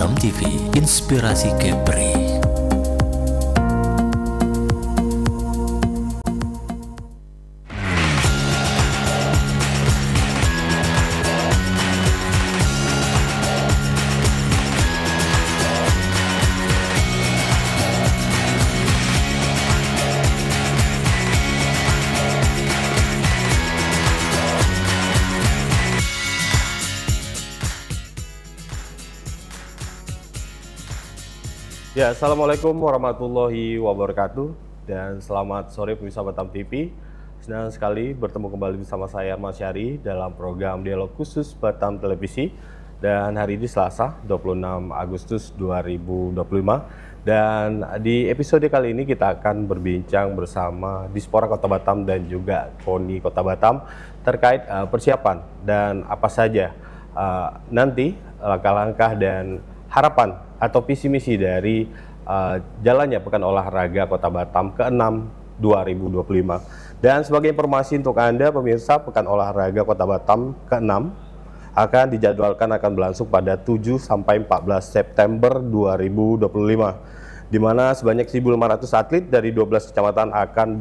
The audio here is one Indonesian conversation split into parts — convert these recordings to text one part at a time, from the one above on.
Batam TV, inspirasi Kepri. Ya, Assalamualaikum warahmatullahi wabarakatuh dan selamat sore pemirsa Batam TV. Senang sekali bertemu kembali bersama saya Mas Syari dalam program Dialog Khusus Batam Televisi. Dan hari ini Selasa 26 Agustus 2025. Dan di episode kali ini kita akan berbincang bersama Dispora Kota Batam dan juga KONI Kota Batam terkait persiapan dan apa saja nanti langkah-langkah dan harapan atau visi misi dari jalannya Pekan Olahraga Kota Batam ke-6 2025. Dan sebagai informasi untuk Anda pemirsa, Pekan Olahraga Kota Batam ke-6 akan dijadwalkan akan berlangsung pada 7 sampai 14 September 2025, di mana sebanyak 1.500 atlet dari 12 kecamatan akan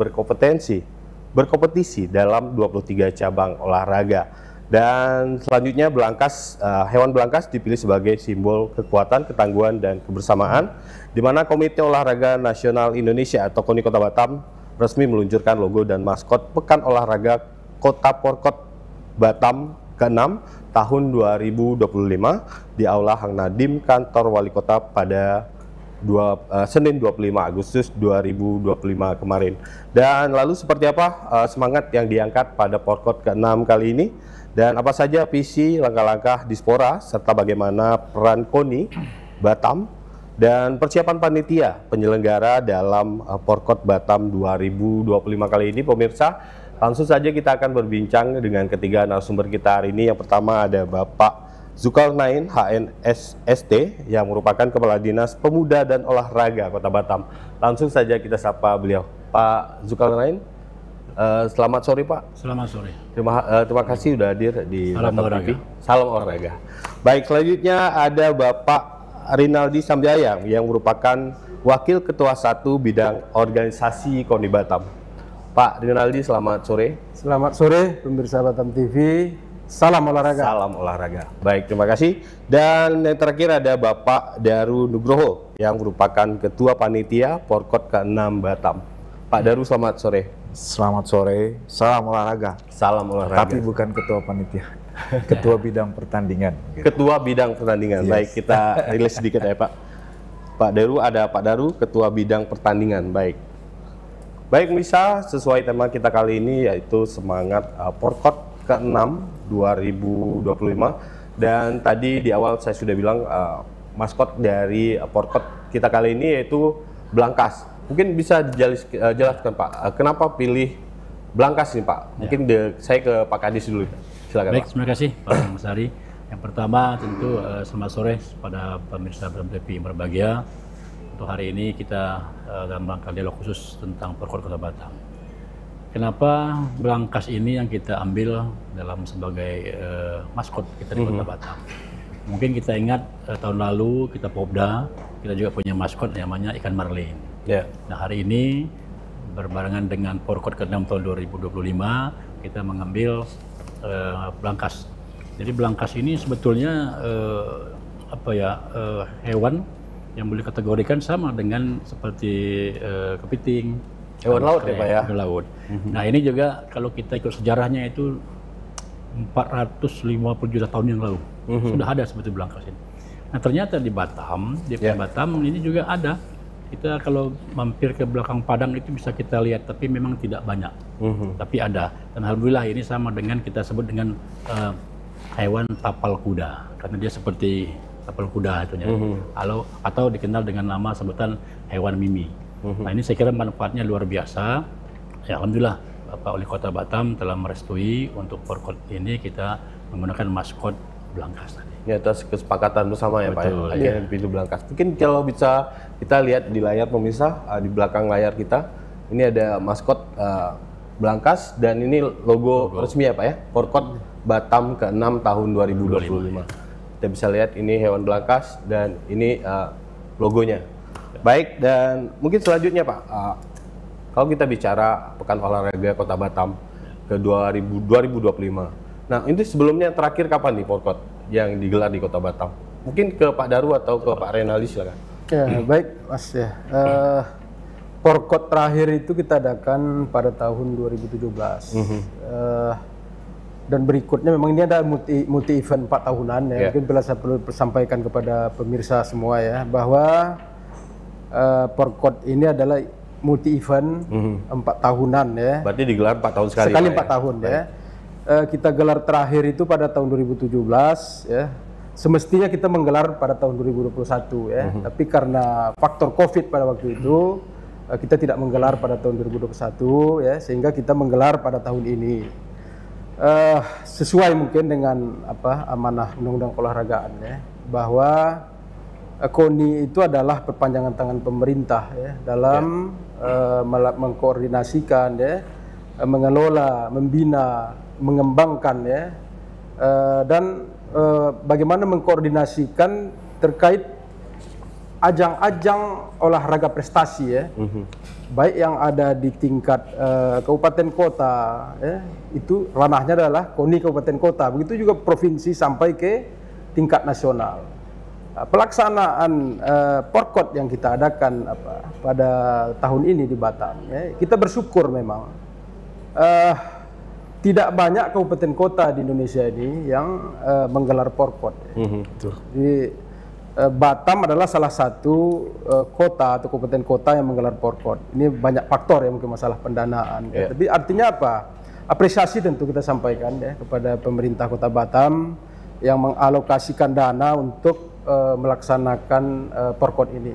berkompetisi dalam 23 cabang olahraga. Dan selanjutnya hewan belangkas dipilih sebagai simbol kekuatan, ketangguhan, dan kebersamaan, di mana Komite Olahraga Nasional Indonesia atau KONI Kota Batam resmi meluncurkan logo dan maskot Pekan Olahraga Kota Porkot Batam ke-6 tahun 2025 di Aula Hang Nadim Kantor Wali Kota pada Senin 25 Agustus 2025 kemarin. Dan lalu seperti apa semangat yang diangkat pada Porkot ke-6 kali ini? Dan apa saja visi, langkah-langkah Dispora, serta bagaimana peran KONI Batam dan persiapan panitia penyelenggara dalam Porkot Batam 2025 kali ini, pemirsa. Langsung saja kita akan berbincang dengan ketiga narasumber kita hari ini. Yang pertama ada Bapak Zulkarnain HNSST yang merupakan Kepala Dinas Pemuda dan Olahraga Kota Batam. Langsung saja kita sapa beliau. Pak Zulkarnain. Selamat sore Pak. Selamat sore. Terima kasih sudah hadir di Salam Batam TV. Salam olahraga. Baik, selanjutnya ada Bapak Rinaldi Samjaya yang merupakan Wakil Ketua 1 Bidang Organisasi KONI Batam. Pak Rinaldi, selamat sore. Selamat sore pemirsa Batam TV. Salam olahraga. Salam olahraga. Baik, terima kasih. Dan yang terakhir ada Bapak Daru Nugroho yang merupakan Ketua Panitia Porkot ke-6 Batam. Pak Daru, selamat sore. Selamat sore, salam olahraga. Salam olahraga. Tapi bukan ketua panitia, ketua bidang pertandingan. Ketua bidang pertandingan. Yes. Baik, kita rilis sedikit ya Pak. Pak Daru, ada Pak Daru, ketua bidang pertandingan. Baik. Baik, bisa sesuai tema kita kali ini yaitu semangat Porkot ke-6 2025. Dan tadi di awal saya sudah bilang maskot dari Porkot kita kali ini yaitu belangkas. Mungkin bisa dijelaskan Pak, kenapa pilih belangkas nih Pak? Mungkin saya ke Pak Kadis dulu. Silakan. Baik, Pak. terima kasih Pak Mas Ari. Yang pertama tentu selamat sore pada pemirsa Batam TV yang berbahagia. Untuk hari ini kita dalam rangka dialog khusus tentang Porkot Kota Batam. Kenapa belangkas ini yang kita ambil dalam sebagai maskot kita di Kota Batam? Mungkin kita ingat tahun lalu kita Popda, kita juga punya maskot namanya ikan marlin. Ya. Nah, hari ini berbarengan dengan Porkot ke-6 tahun 2025 kita mengambil belangkas. Jadi belangkas ini sebetulnya hewan yang boleh kategorikan sama dengan seperti kepiting, hewan laut ya Pak ya. Hewan laut. Nah, ini juga kalau kita ikut sejarahnya itu 450 juta tahun yang lalu sudah ada seperti belangkas ini. Nah, ternyata di Batam, Batam ini juga ada. Kita kalau mampir ke belakang padang itu bisa kita lihat, tapi memang tidak banyak. Tapi ada. Dan alhamdulillah ini sama dengan kita sebut dengan hewan tapal kuda, karena dia seperti tapal kuda itunya. Atau dikenal dengan nama sebutan hewan mimi. Nah, ini saya kira manfaatnya luar biasa. Ya, alhamdulillah Bapak Wali Kota Batam telah merestui untuk Porkot ini kita menggunakan maskot belangkas tadi. Ini atas kesepakatan bersama ya Pak ya, Betul, akhirnya pintu belangkas. Mungkin kalau bisa kita lihat di layar pemirsa, di belakang layar kita, ini ada maskot belangkas dan ini logo resmi ya Pak ya, Porkot Batam ke-6 tahun 2025. Kita bisa lihat ini hewan belangkas dan ini logonya. Baik, dan mungkin selanjutnya Pak, kalau kita bicara Pekan Olahraga Kota Batam ke 2025. Nah, ini sebelumnya terakhir kapan nih Porkot yang digelar di Kota Batam? Mungkin ke Pak Daru atau ke Pak Renaldi silakan. Ya, baik Mas ya. Porkot terakhir itu kita adakan pada tahun 2017. Dan berikutnya memang ini ada multi event 4 tahunan ya. Mungkin saya perlu sampaikan kepada pemirsa semua ya bahwa Porkot ini adalah multi event 4 tahunan ya. Berarti digelar 4 tahun sekali. Sekali 4 tahun ya. Kita gelar terakhir itu pada tahun 2017 ya. Semestinya kita menggelar pada tahun 2021 ya. Tapi karena faktor Covid pada waktu itu kita tidak menggelar pada tahun 2021 ya, sehingga kita menggelar pada tahun ini. Sesuai mungkin dengan amanah Undang-Undang Keolahragaan ya, bahwa KONI itu adalah perpanjangan tangan pemerintah ya dalam mengkoordinasikan ya, mengelola, membina, mengembangkan ya, dan bagaimana mengkoordinasikan terkait ajang-ajang olahraga prestasi ya, baik yang ada di tingkat kabupaten kota ya, itu ranahnya adalah KONI kabupaten kota, begitu juga provinsi sampai ke tingkat nasional. Pelaksanaan Porkot yang kita adakan pada tahun ini di Batam ya, kita bersyukur memang tidak banyak kabupaten kota di Indonesia ini yang menggelar Porkot. Jadi Batam adalah salah satu kota atau kabupaten kota yang menggelar Porkot. Ini banyak faktor ya, mungkin masalah pendanaan. Ya. Tapi artinya apa? Apresiasi tentu kita sampaikan ya kepada pemerintah Kota Batam yang mengalokasikan dana untuk melaksanakan Porkot ini.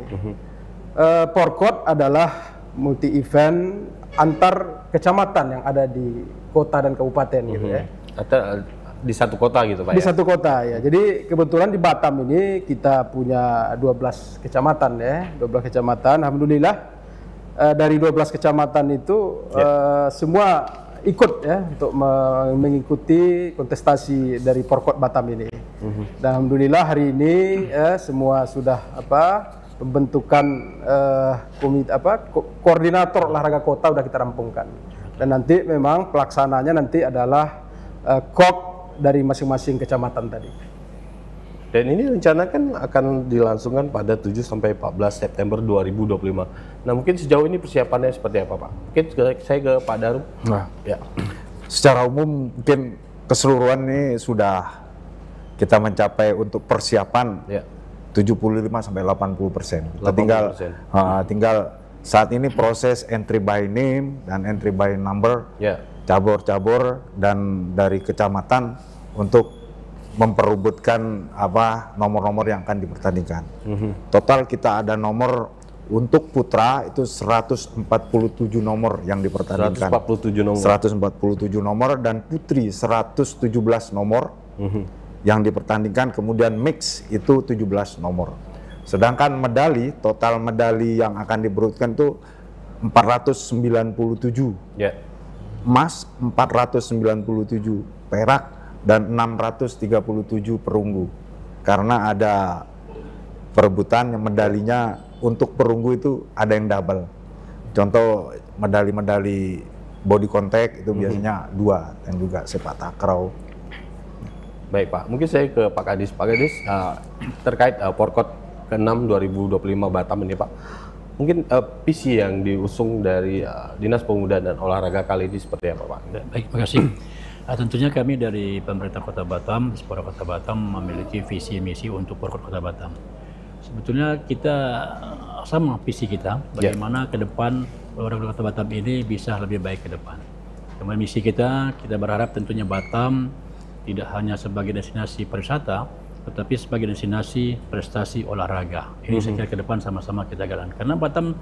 Porkot adalah multi event antar kecamatan yang ada di kota dan kabupaten gitu ya. Atau di satu kota gitu Pak? Di satu kota ya. Jadi kebetulan di Batam ini kita punya 12 kecamatan ya, 12 kecamatan. Alhamdulillah dari 12 kecamatan itu semua ikut ya untuk mengikuti kontestasi dari Porkot Batam ini. Dan alhamdulillah hari ini semua sudah pembentukan koordinator olahraga kota sudah kita rampungkan. Dan nanti memang pelaksananya nanti adalah KOK dari masing-masing kecamatan tadi. Dan ini rencana kan akan dilangsungkan pada 7 sampai 14 September 2025. Nah, mungkin sejauh ini persiapannya seperti apa, Pak? Mungkin saya ke Pak Daru. Nah, ya. Secara umum mungkin keseluruhan ini sudah kita mencapai untuk persiapan 75 sampai 80%. Tinggal saat ini proses entry by name dan entry by number, cabur-cabur dan dari kecamatan untuk memperebutkan nomor-nomor yang akan dipertandingkan. Total kita ada nomor untuk putra itu 147 nomor yang dipertandingkan. 147 nomor dan putri 117 nomor yang dipertandingkan, kemudian mix itu 17 nomor. Sedangkan medali, total medali yang akan diperebutkan itu 497. Emas 497, perak dan 637 perunggu. Karena ada perebutan yang medalinya untuk perunggu itu ada yang double. Contoh medali-medali body contact itu biasanya 2 dan juga sepak takraw. Baik Pak, mungkin saya ke Pak Kadis. Pak Kadis, terkait Porkot ke-6 2025 Batam ini Pak, mungkin visi yang diusung dari Dinas Pemuda dan Olahraga kali ini seperti apa Pak? Baik, terima kasih. Tentunya kami dari pemerintah Kota Batam, Dispora Kota Batam memiliki visi misi untuk Porkot Kota Batam. Sebetulnya kita sama visi kita, bagaimana ke depan olahraga Kota Batam ini bisa lebih baik ke depan. Kemudian misi kita berharap tentunya Batam tidak hanya sebagai destinasi pariwisata, tetapi sebagai destinasi prestasi olahraga. Ini saya kira ke depan sama-sama kita jalan. Karena Batam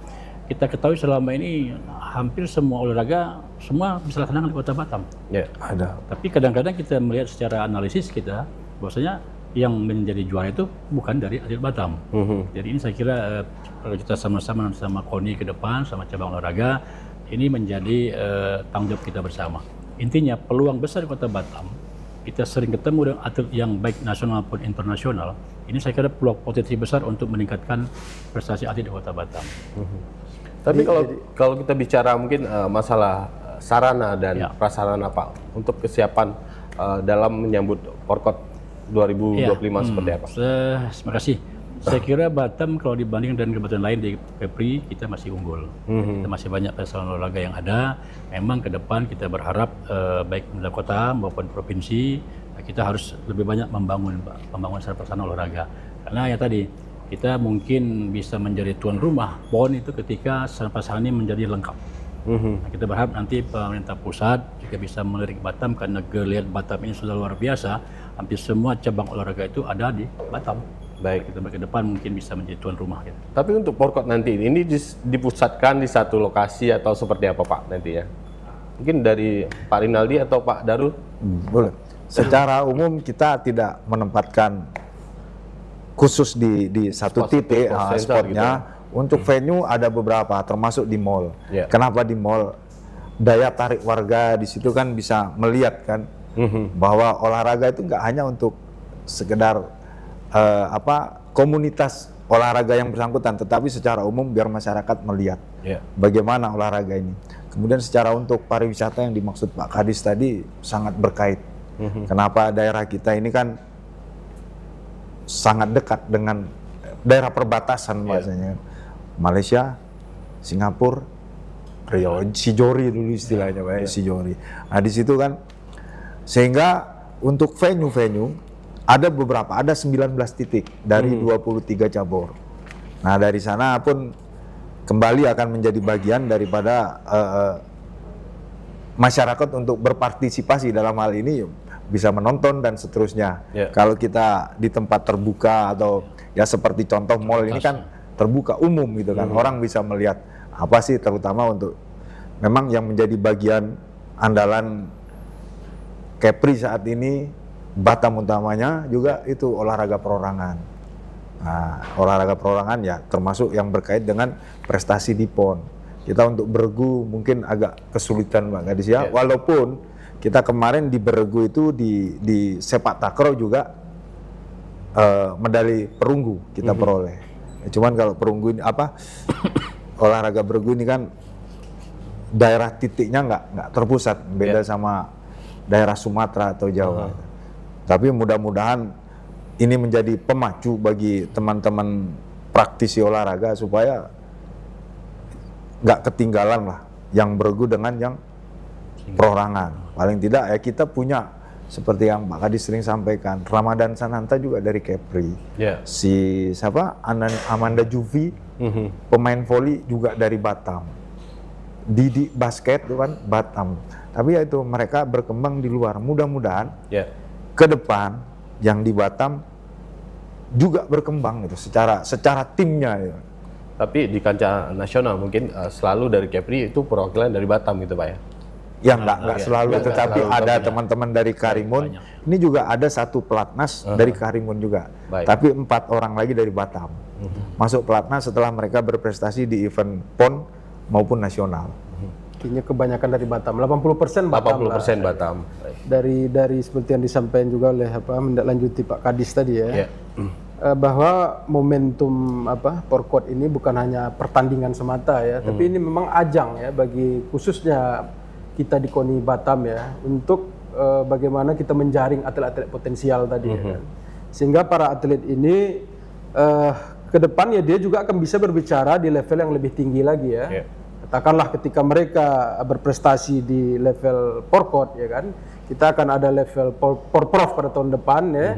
kita ketahui selama ini hampir semua olahraga semua bisa dilaksanakan di Kota Batam. Ada. Tapi kadang-kadang kita melihat secara analisis kita, bahwasanya yang menjadi juara itu bukan dari atlet Batam. Jadi ini saya kira kalau kita sama-sama KONI ke depan, sama cabang olahraga, ini menjadi tanggung jawab kita bersama. Intinya peluang besar di Kota Batam kita sering ketemu dengan atlet yang baik nasional maupun internasional. Ini saya kira peluang potensi besar untuk meningkatkan prestasi atlet di Kota Batam. Tapi kalau kita bicara mungkin masalah sarana dan prasarana Pak untuk kesiapan dalam menyambut Porkot 2025 seperti apa? Terima kasih. Saya kira Batam kalau dibanding dengan kabupaten lain di Kepri kita masih unggul. Kita masih banyak prasarana olahraga yang ada. Memang ke depan kita berharap baik pemerintah kota maupun provinsi kita harus lebih banyak membangun prasarana olahraga. Karena ya tadi kita mungkin bisa menjadi tuan rumah PON itu ketika prasarana ini menjadi lengkap. Nah, kita berharap nanti pemerintah pusat juga bisa melirik Batam karena geliat Batam ini sudah luar biasa. Hampir semua cabang olahraga itu ada di Batam. Baik, kita ke depan mungkin bisa menjadi tuan rumah. Gitu. Tapi untuk Porkot nanti ini dipusatkan di satu lokasi atau seperti apa Pak nanti ya? Mungkin dari Pak Rinaldi atau Pak Darul? Boleh. Secara umum kita tidak menempatkan khusus di satu titik spotnya. Gitu. Untuk venue ada beberapa, termasuk di mall. Kenapa di mall? Daya tarik warga di situ kan bisa melihat kan bahwa olahraga itu nggak hanya untuk sekedar komunitas olahraga yang bersangkutan, tetapi secara umum biar masyarakat melihat bagaimana olahraga ini. Kemudian secara untuk pariwisata yang dimaksud Pak Kadis tadi sangat berkait. Kenapa daerah kita ini kan sangat dekat dengan daerah perbatasan bahasanya. Malaysia, Singapura, Sijori dulu istilahnya Pak, Sijori. Nah di situ kan sehingga untuk venue-venue ada beberapa, ada 19 titik dari 23 cabur. Nah dari sana pun kembali akan menjadi bagian daripada masyarakat untuk berpartisipasi dalam hal ini, bisa menonton dan seterusnya. Kalau kita di tempat terbuka atau ya seperti contoh mall ini kan terbuka umum gitu kan, orang bisa melihat apa sih terutama untuk memang yang menjadi bagian andalan Kepri saat ini, Batam utamanya juga itu olahraga perorangan. Nah, olahraga perorangan ya termasuk yang berkait dengan prestasi di PON. Kita untuk bergu mungkin agak kesulitan Pak Kadis ya, walaupun kita kemarin di bergu itu di sepak takraw juga medali perunggu kita peroleh. Cuman kalau perunggu ini olahraga bergu ini kan daerah titiknya nggak terpusat, beda sama daerah Sumatera atau Jawa. Tapi mudah-mudahan ini menjadi pemacu bagi teman-teman praktisi olahraga supaya nggak ketinggalan lah yang bergu dengan yang perorangan. Paling tidak ya kita punya seperti yang Pak Kadis sering sampaikan, Ramadan Sananta juga dari Kepri. Si siapa? Amanda Juvi, pemain voli juga dari Batam. Didi basket itu kan Batam. Tapi ya itu mereka berkembang di luar. Mudah-mudahan ke depan yang di Batam juga berkembang gitu secara timnya. Gitu. Tapi di kancah nasional mungkin selalu dari Kepri itu perwakilan dari Batam gitu Pak ya? Ya enggak selalu, tetapi ada teman-teman dari Karimun. Ini juga ada satu pelatnas dari Karimun juga. Tapi 4 orang lagi dari Batam. Masuk pelatnas setelah mereka berprestasi di event PON maupun nasional. Kayaknya kebanyakan dari Batam, 80% Batam. 80% Batam. Dari seperti yang disampaikan juga oleh menindaklanjuti Pak Kadis tadi ya. Bahwa momentum Porkot ini bukan hanya pertandingan semata ya, tapi ini memang ajang ya bagi khususnya kita di KONI Batam ya, untuk bagaimana kita menjaring atlet-atlet potensial tadi ya kan. Sehingga para atlet ini ke depan ya dia juga akan bisa berbicara di level yang lebih tinggi lagi ya. Katakanlah ketika mereka berprestasi di level Porkot ya kan, kita akan ada level Porprov pada tahun depan ya.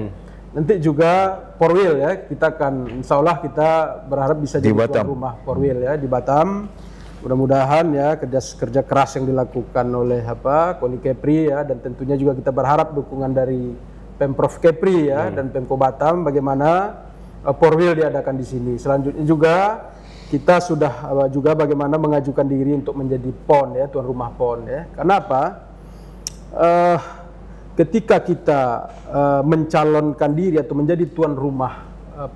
Nanti juga Porwil ya, kita akan insya Allah kita berharap bisa jadi tuan rumah Porwil ya di Batam. Mudah-mudahan ya kerja keras yang dilakukan oleh KONI Kepri ya, dan tentunya juga kita berharap dukungan dari Pemprov Kepri ya dan Pemko Batam bagaimana Porwil diadakan di sini. Selanjutnya juga kita sudah juga bagaimana mengajukan diri untuk menjadi PON ya, tuan rumah PON ya. Karena apa? Ketika kita mencalonkan diri atau menjadi tuan rumah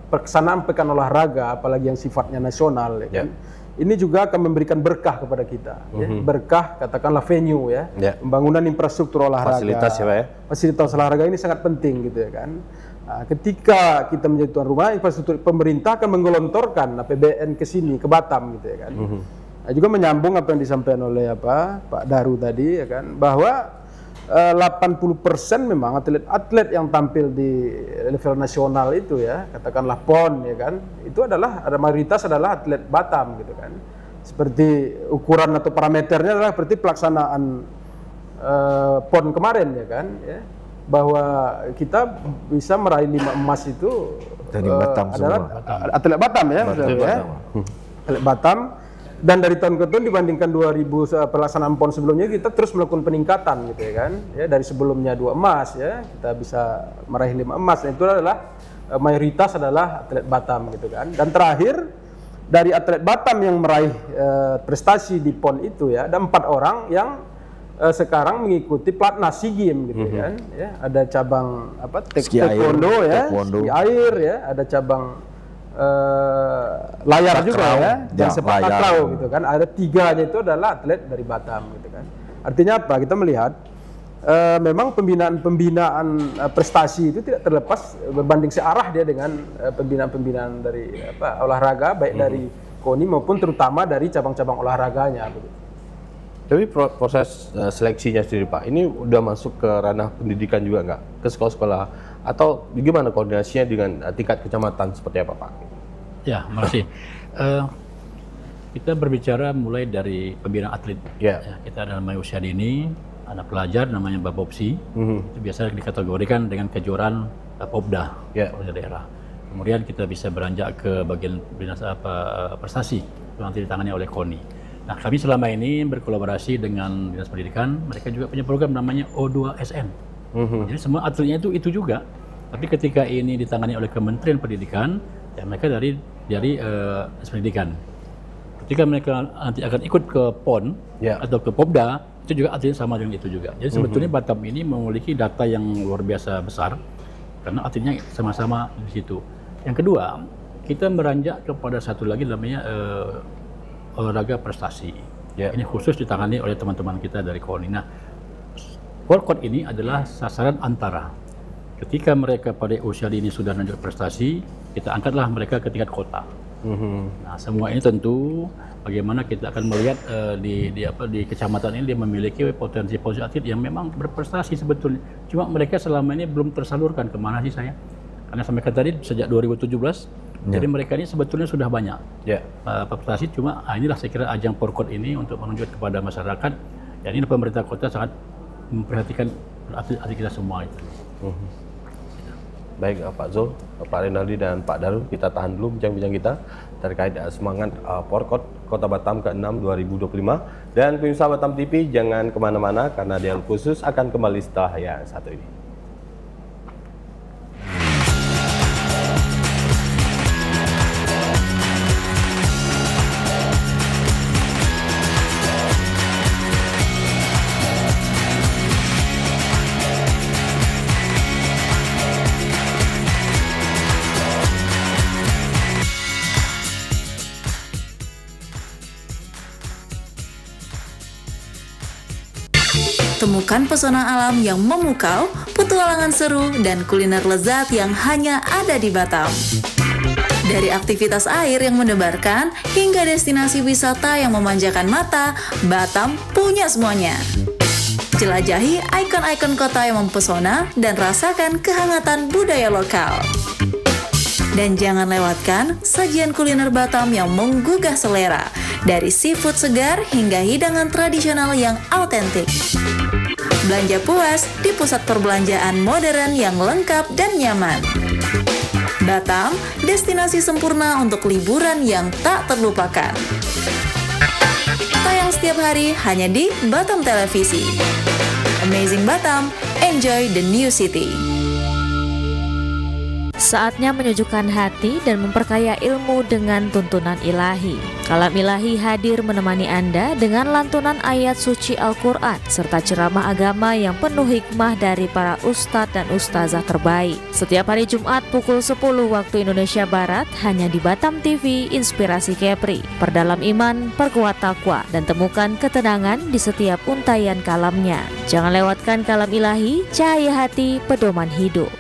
pelaksanaan pekan olahraga apalagi yang sifatnya nasional ya kan. ini juga akan memberikan berkah kepada kita, ya. Berkah, katakanlah venue ya, pembangunan infrastruktur olahraga, fasilitas ya Pak ya. Fasilitas olahraga ini sangat penting gitu ya kan. Nah, ketika kita menjadi tuan rumah, infrastruktur pemerintah akan menggelontorkan APBN ke sini, ke Batam gitu ya kan. Nah, juga menyambung apa yang disampaikan oleh Pak Daru tadi ya kan, bahwa 80% memang atlet-atlet yang tampil di level nasional itu ya, katakanlah PON ya kan, itu adalah mayoritas adalah atlet Batam gitu kan. Seperti ukuran atau parameternya adalah seperti pelaksanaan PON kemarin ya kan, ya, bahwa kita bisa meraih 5 emas itu dari Batam adalah semua. atlet Batam ya, atlet Batam. Dan dari tahun ke tahun dibandingkan 2000 pelaksanaan PON sebelumnya, kita terus melakukan peningkatan gitu ya kan. Ya, dari sebelumnya 2 emas ya, kita bisa meraih 5 emas. Dan itu adalah mayoritas adalah atlet Batam gitu kan. Dan terakhir dari atlet Batam yang meraih prestasi di PON itu ya, ada 4 orang yang sekarang mengikuti pelatnas SEA Games gitu kan. Ya, ada cabang apa? Taekwondo ya, ski air ya, ada cabang layar juga ya, dan sepak takraw gitu kan. Ada 3-nya itu adalah atlet dari Batam gitu kan. Artinya apa? Kita melihat memang pembinaan prestasi itu tidak terlepas berbanding searah dia dengan pembinaan dari olahraga, baik dari KONI maupun terutama dari cabang-cabang olahraganya. Gitu. Tapi proses seleksinya sendiri Pak, ini udah masuk ke ranah pendidikan juga nggak? Ke sekolah-sekolah? Atau gimana koordinasinya dengan tingkat kecamatan seperti apa Pak? Ya, makasih. Kita berbicara mulai dari pembinaan atlet. Ya, kita ada namanya usia dini, anak pelajar namanya Babopsi. Itu biasa dikategorikan dengan kejuaraan Popda oleh daerah. Kemudian kita bisa beranjak ke bagian prestasi yang nanti ditangani oleh KONI. Nah, kami selama ini berkolaborasi dengan Dinas Pendidikan. Mereka juga punya program namanya O2SN. Jadi semua atletnya itu juga. Tapi ketika ini ditangani oleh Kementerian Pendidikan, ya mereka dari Dinas Pendidikan. Ketika mereka nanti akan ikut ke PON atau ke Popda, itu juga atletnya sama dengan itu juga. Jadi sebetulnya Batam ini memiliki data yang luar biasa besar karena atletnya sama-sama di situ. Yang kedua, kita beranjak kepada satu lagi namanya olahraga prestasi. Ini khusus ditangani oleh teman-teman kita dari KONI. Nah, Porkot ini adalah sasaran antara. Ketika mereka pada usia dini sudah menunjukkan prestasi, kita angkatlah mereka ke tingkat kota. Nah, semua ini tentu bagaimana kita akan melihat di kecamatan ini dia memiliki potensi atlet yang memang berprestasi sebetulnya. Cuma mereka selama ini belum tersalurkan kemana sih saya? Karena sampai tadi sejak 2017, jadi mereka ini sebetulnya sudah banyak prestasi. Cuma inilah saya kira ajang Porkot ini untuk menunjukkan kepada masyarakat. Dan ini pemerintah kota sangat memperhatikan atlet kita semua itu. Baik Pak Zul, Pak Renaldi dan Pak Daru, kita tahan dulu bincang-bincang kita terkait semangat Porkot Kota Batam ke-6 2025. Dan pemirsa Batam TV jangan kemana-mana karena dialog khusus akan kembali setelah yang satu ini. Temukan pesona alam yang memukau, petualangan seru, dan kuliner lezat yang hanya ada di Batam. Dari aktivitas air yang mendebarkan, hingga destinasi wisata yang memanjakan mata, Batam punya semuanya. Jelajahi ikon-ikon kota yang mempesona dan rasakan kehangatan budaya lokal. Dan jangan lewatkan sajian kuliner Batam yang menggugah selera, dari seafood segar hingga hidangan tradisional yang autentik. Belanja puas di pusat perbelanjaan modern yang lengkap dan nyaman. Batam, destinasi sempurna untuk liburan yang tak terlupakan. Tayang setiap hari hanya di Batam Televisi. Amazing Batam, enjoy the new city. Saatnya menyejukkan hati dan memperkaya ilmu dengan tuntunan ilahi. Kalam Ilahi hadir menemani Anda dengan lantunan ayat suci Al-Quran serta ceramah agama yang penuh hikmah dari para ustadz dan ustazah terbaik. Setiap hari Jumat pukul 10 waktu Indonesia Barat hanya di Batam TV Inspirasi Kepri. Perdalam iman, perkuat takwa, dan temukan ketenangan di setiap untayan kalamnya. Jangan lewatkan Kalam Ilahi, cahaya hati, pedoman hidup.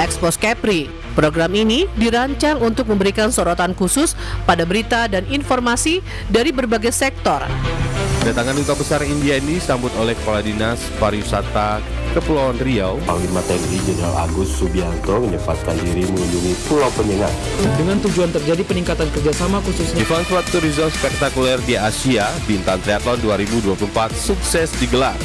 Expose Kepri. Program ini dirancang untuk memberikan sorotan khusus pada berita dan informasi dari berbagai sektor. Kedatangan Duta Besar India ini disambut oleh Kepala Dinas Pariwisata Kepulauan Riau, Panglima TNI Jenderal Agus Subianto menyempatkan diri mengunjungi Pulau Penyengat. Dengan tujuan terjadi peningkatan kerjasama khususnya Event Sport Tourism spektakuler di Asia, Bintan Triathlon 2024 sukses digelar.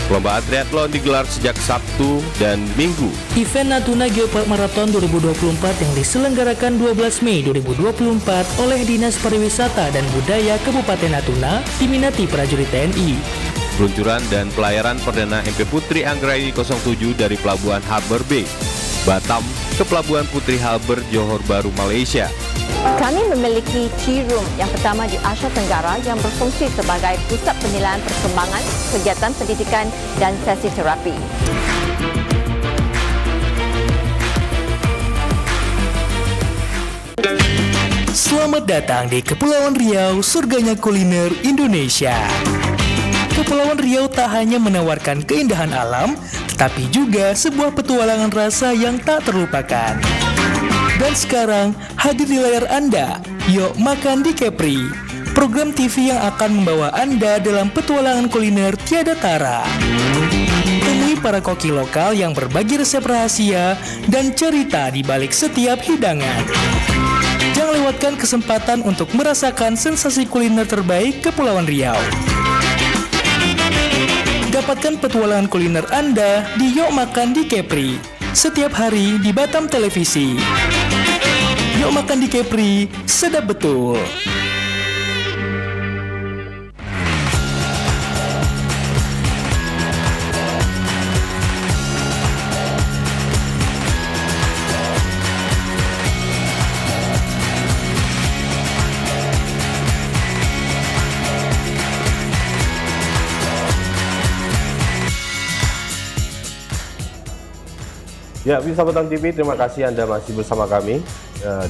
Perlombaan triathlon digelar sejak Sabtu dan Minggu. Event Natuna Geopark Marathon 2024 yang diselenggarakan 12 Mei 2024 oleh Dinas Pariwisata dan Budaya Kabupaten Natuna diminati prajurit TNI. Peluncuran dan pelayaran perdana MP Putri Anggraini 07 dari Pelabuhan Harbour Bay, Batam ke Pelabuhan Putri Harbour, Johor Bahru, Malaysia. Kami memiliki Tea Room yang pertama di Asia Tenggara yang berfungsi sebagai pusat penilaian perkembangan, kegiatan pendidikan dan sesi terapi. Selamat datang di Kepulauan Riau, surganya kuliner Indonesia. Kepulauan Riau tak hanya menawarkan keindahan alam, tetapi juga sebuah petualangan rasa yang tak terlupakan. Dan sekarang hadir di layar Anda, Yuk Makan di Kepri, program TV yang akan membawa Anda dalam petualangan kuliner tiada tara. Temui para koki lokal yang berbagi resep rahasia dan cerita di balik setiap hidangan. Jangan lewatkan kesempatan untuk merasakan sensasi kuliner terbaik Kepulauan Riau. Dapatkan petualangan kuliner Anda di Yuk Makan di Kepri setiap hari di Batam Televisi. Yuk Makan di Kepri, sedap betul. Ya, bisa Batam TV, terima kasih Anda masih bersama kami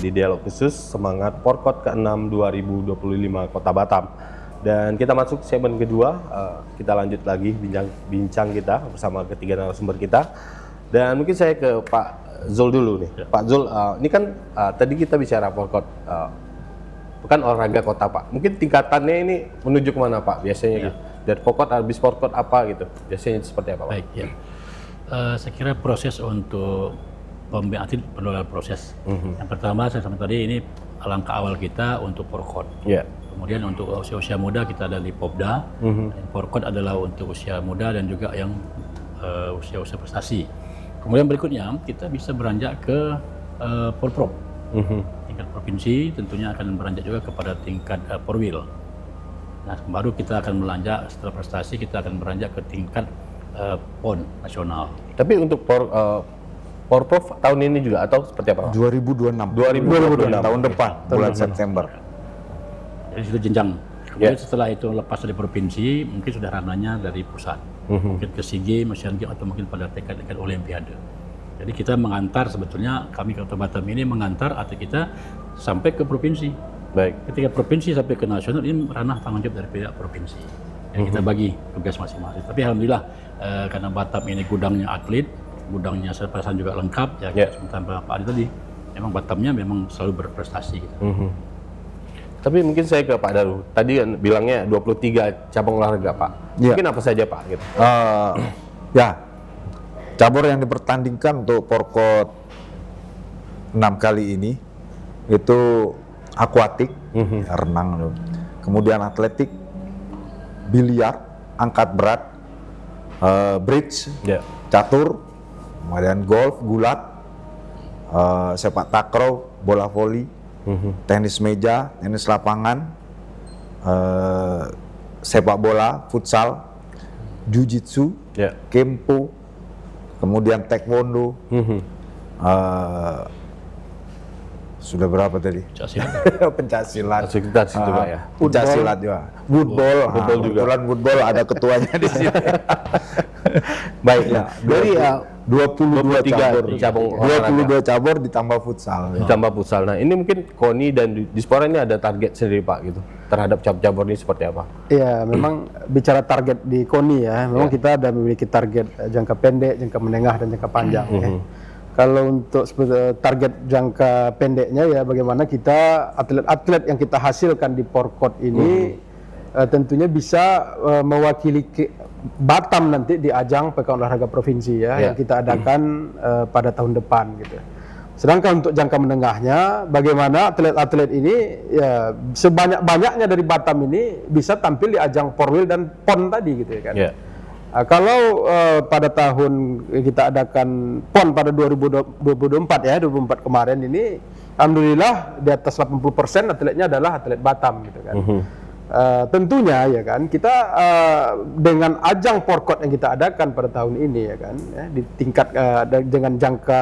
di dialog khusus Semangat Porkot ke-6 2025 Kota Batam. Dan kita masuk segmen kedua, kita lanjut lagi bincang kita bersama ketiga narasumber kita. Dan mungkin saya ke Pak Zul dulu nih. Ya. Pak Zul, ini kan tadi kita bicara Porkot, bukan olahraga kota Pak. Mungkin tingkatannya ini menuju kemana Pak biasanya? Ya. Gitu. Dari Porkot, habis Porkot apa gitu? Biasanya seperti apa Pak? Baik, ya. Saya kira proses untuk pembiayaan atlet perlu proses. Yang pertama saya sampaikan tadi ini langkah awal kita untuk Porkot. Yeah. Kemudian untuk usia-usia muda kita ada di Popda. Porkot adalah untuk usia muda dan juga yang usia-usia prestasi. Kemudian berikutnya kita bisa beranjak ke Porprov. Tingkat provinsi tentunya akan beranjak juga kepada tingkat Porwil. Nah baru kita akan beranjak setelah prestasi kita akan beranjak ke tingkat PON nasional. Tapi untuk Porprov tahun ini juga atau seperti apa? 2026 tahun depan bulan September. Jadi sudah jenjang. Kemudian setelah itu lepas dari provinsi mungkin sudah ranahnya dari pusat. Mungkin ke SEA Games, Asian Games atau mungkin pada tingkat Olimpiade. Jadi kita mengantar sebetulnya kami Kota Batam ini mengantar atlet kita sampai ke provinsi. Baik. Ketika provinsi sampai ke nasional ini ranah tanggung jawab dari pihak provinsi. Yang kita bagi tugas masing-masing. Tapi alhamdulillah karena Batam ini gudangnya atlet, gudangnya perasaan juga lengkap ya. Sementara Pak Adi tadi, memang Batamnya memang selalu berprestasi. Gitu. Tapi mungkin saya ke Pak Daru. Tadi bilangnya 23 cabang olahraga Pak. Mungkin apa saja Pak? Gitu. Ya, cabur yang dipertandingkan untuk Porkot 6 kali ini itu akuatik, renang, kemudian atletik, biliar, angkat berat, bridge, catur, kemudian golf, gulat, sepak takraw, bola voli, tenis meja, tenis lapangan, sepak bola, futsal, jujitsu, kempo, kemudian taekwondo. Sudah berapa tadi? Pencaksilat. Pencaksilat juga ya. Pencaksilat juga. Woodball juga. Kebetulan woodball ada ketuanya di sini. Baik ya. Dari 22 cabur ditambah futsal. Ditambah futsal. Nah, ini mungkin KONI dan Dispora ini ada target sendiri Pak gitu terhadap cabur ini seperti apa? Iya, memang bicara target di KONI ya, memang kita ada memiliki target jangka pendek, jangka menengah dan jangka panjang ya. Kalau untuk target jangka pendeknya ya bagaimana kita atlet-atlet yang kita hasilkan di Porkot ini tentunya bisa mewakili Batam nanti di ajang Pekan Olahraga Provinsi ya yang kita adakan pada tahun depan gitu. Sedangkan untuk jangka menengahnya bagaimana atlet-atlet ini ya sebanyak-banyaknya dari Batam ini bisa tampil di ajang Porwil dan PON tadi gitu ya kan. Kalau pada tahun kita adakan PON pada 2024 ya, 2024 kemarin ini, alhamdulillah di atas 80% atletnya adalah atlet Batam gitu kan. Tentunya ya kan, kita dengan ajang Porkot yang kita adakan pada tahun ini ya kan, ya, di tingkat dengan jangka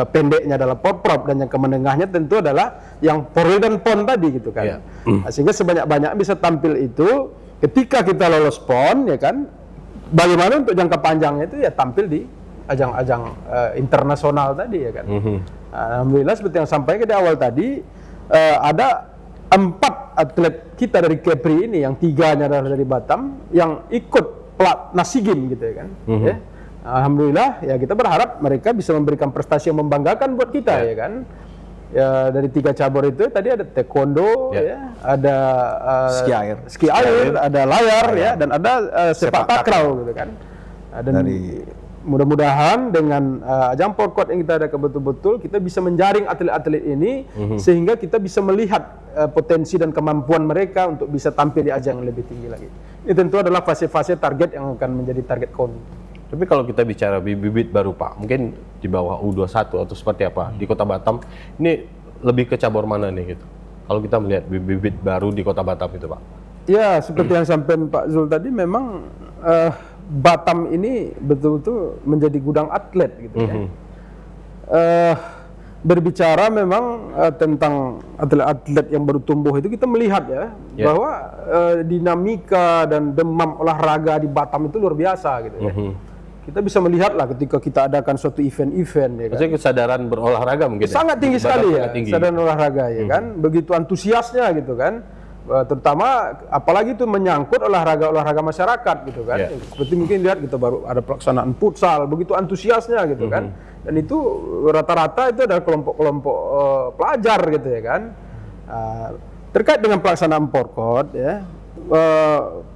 pendeknya adalah Porprov dan jangka menengahnya tentu adalah yang Porwil dan PON tadi gitu kan. Sehingga sebanyak-banyak bisa tampil itu ketika kita lolos PON ya kan. Bagaimana untuk jangka panjangnya itu ya tampil di ajang-ajang internasional tadi ya kan. Alhamdulillah seperti yang sampaikan di awal tadi ada 4 atlet kita dari Kepri ini yang 3-nya adalah dari Batam yang ikut pelatnas SEA Games gitu ya kan. Ya. Alhamdulillah ya kita berharap mereka bisa memberikan prestasi yang membanggakan buat kita ya kan. Ya, dari 3 cabur itu tadi ada taekwondo, ya, ada ski air, ada layar, ya, dan ada sepak takraw gitu kan. Dan mudah-mudahan dengan ajang Porkot yang kita ada betul-betul kita bisa menjaring atlet-atlet ini sehingga kita bisa melihat potensi dan kemampuan mereka untuk bisa tampil di ajang yang lebih tinggi lagi. Ini tentu adalah fase-fase target yang akan menjadi target KONI. Tapi kalau kita bicara bibit baru Pak, mungkin di bawah U21 atau seperti apa di Kota Batam, ini lebih ke cabur mana nih gitu? Kalau kita melihat bibit baru di Kota Batam itu Pak? Ya, seperti yang sampaikan Pak Zul tadi, memang Batam ini betul-betul menjadi gudang atlet gitu ya. Berbicara memang tentang atlet-atlet yang baru tumbuh itu kita melihat ya bahwa dinamika dan demam olahraga di Batam itu luar biasa gitu ya. Kita bisa melihat lah ketika kita adakan suatu event-event ya kan. Maksudnya kesadaran berolahraga mungkin sangat tinggi sekali ya, kesadaran olahraga ya kan. Begitu antusiasnya gitu kan. Terutama apalagi itu menyangkut olahraga masyarakat gitu kan. Seperti mungkin lihat kita baru ada pelaksanaan futsal, begitu antusiasnya gitu kan. Dan itu rata-rata itu ada kelompok-kelompok pelajar gitu ya kan. Terkait dengan pelaksanaan Porkot ya,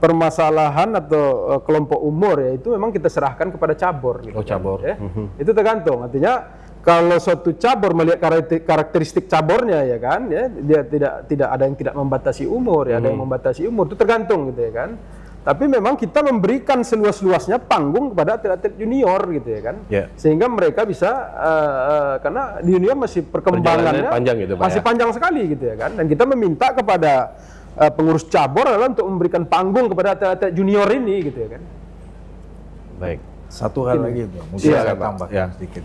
permasalahan atau kelompok umur ya itu memang kita serahkan kepada cabur gitu. Cabur. Ya. Itu tergantung. Artinya kalau suatu cabur melihat karakteristik caburnya ya kan, ya dia tidak ada yang tidak membatasi umur, ya ada yang membatasi umur, itu tergantung gitu ya kan. Tapi memang kita memberikan seluas-luasnya panggung kepada atlet-atlet junior gitu ya kan, sehingga mereka bisa karena di junior masih perkembangannya panjang gitu, Pak, masih panjang sekali gitu ya kan, dan kita meminta kepada pengurus cabur adalah untuk memberikan panggung kepada atlet-atlet junior ini gitu ya kan. Baik. Satu hal lagi Bang, mungkin saya tambahkan sedikit.